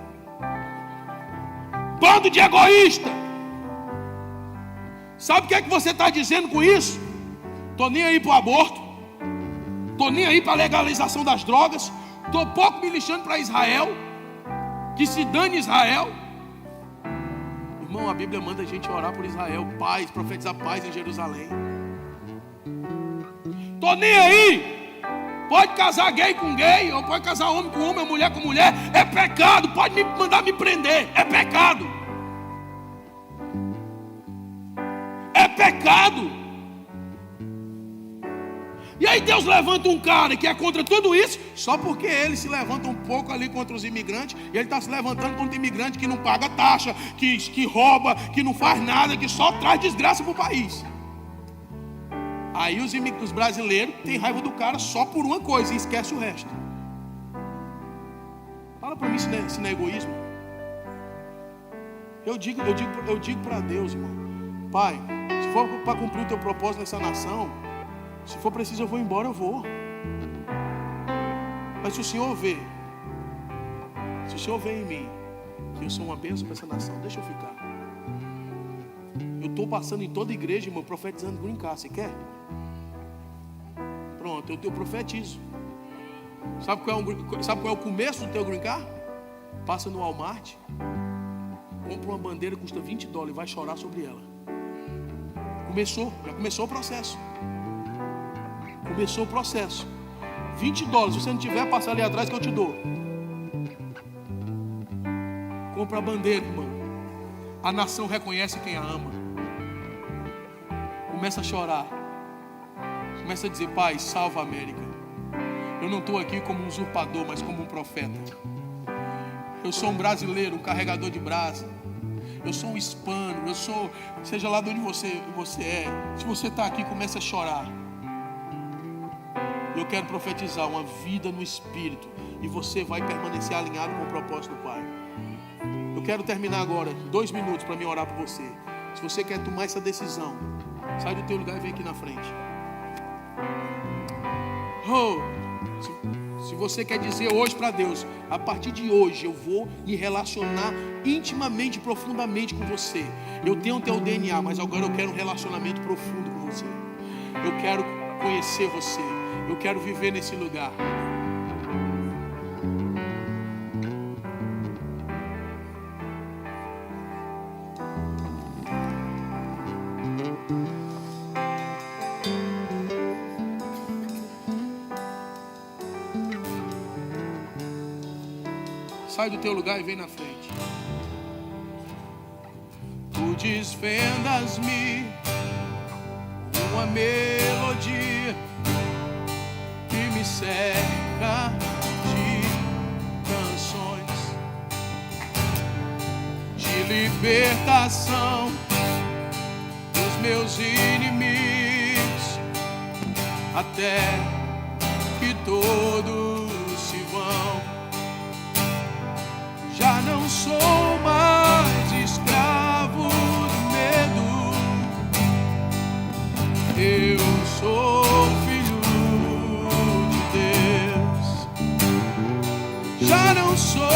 Bando de egoísta. Sabe o que é que você está dizendo com isso? Estou nem aí para o aborto. Estou nem aí para a legalização das drogas. Estou pouco me lixando para Israel. Que se dane Israel. Irmão, a Bíblia manda a gente orar por Israel. Paz, profetizar paz em Jerusalém. Estou nem aí. Pode casar gay com gay, ou pode casar homem com homem, mulher com mulher. É pecado, pode me mandar me prender. É pecado. É pecado. E aí Deus levanta um cara que é contra tudo isso, só porque ele se levanta um pouco ali contra os imigrantes. E ele está se levantando contra imigrante que não paga taxa, que rouba, que não faz nada, que só traz desgraça para o país. Aí os brasileiros têm raiva do cara só por uma coisa e esquece o resto. Fala para mim se não é egoísmo. Eu digo para Deus, irmão. Pai, se for para cumprir o teu propósito nessa nação, se for preciso eu vou embora, eu vou. Mas se o Senhor vê em mim que eu sou uma bênção para essa nação, deixa eu ficar. Eu estou passando em toda a igreja, irmão, profetizando green card. Você quer? Pronto, eu profetizo. Sabe qual é o começo do teu green card? Passa no Walmart, compra uma bandeira que custa $20 e vai chorar sobre ela. Já começou o processo. $20. Se você não tiver, passa ali atrás que eu te dou. Compra a bandeira, irmão. A nação reconhece quem a ama. Começa a chorar. Começa a dizer, Pai, salva a América. Eu não estou aqui como um usurpador, mas como um profeta. Eu sou um brasileiro, um carregador de brasa. Eu sou um hispano. Seja lá de onde você é. Se você está aqui, comece a chorar. Eu quero profetizar uma vida no Espírito. E você vai permanecer alinhado com o propósito do Pai. Eu quero terminar agora 2 minutos para me orar por você. Se você quer tomar essa decisão, sai do teu lugar e vem aqui na frente. Se você quer dizer hoje para Deus, a partir de hoje eu vou me relacionar intimamente, profundamente com você. Eu tenho o teu DNA, mas agora eu quero um relacionamento profundo com você. Eu quero conhecer você. Eu quero viver nesse lugar. Sai do teu lugar e vem na frente. Tu desvendas-me uma melodia que me cerca de canções, de libertação dos meus inimigos, até que todos se vão. Já não sou mais escravo do medo, eu sou filho de Deus. Já não sou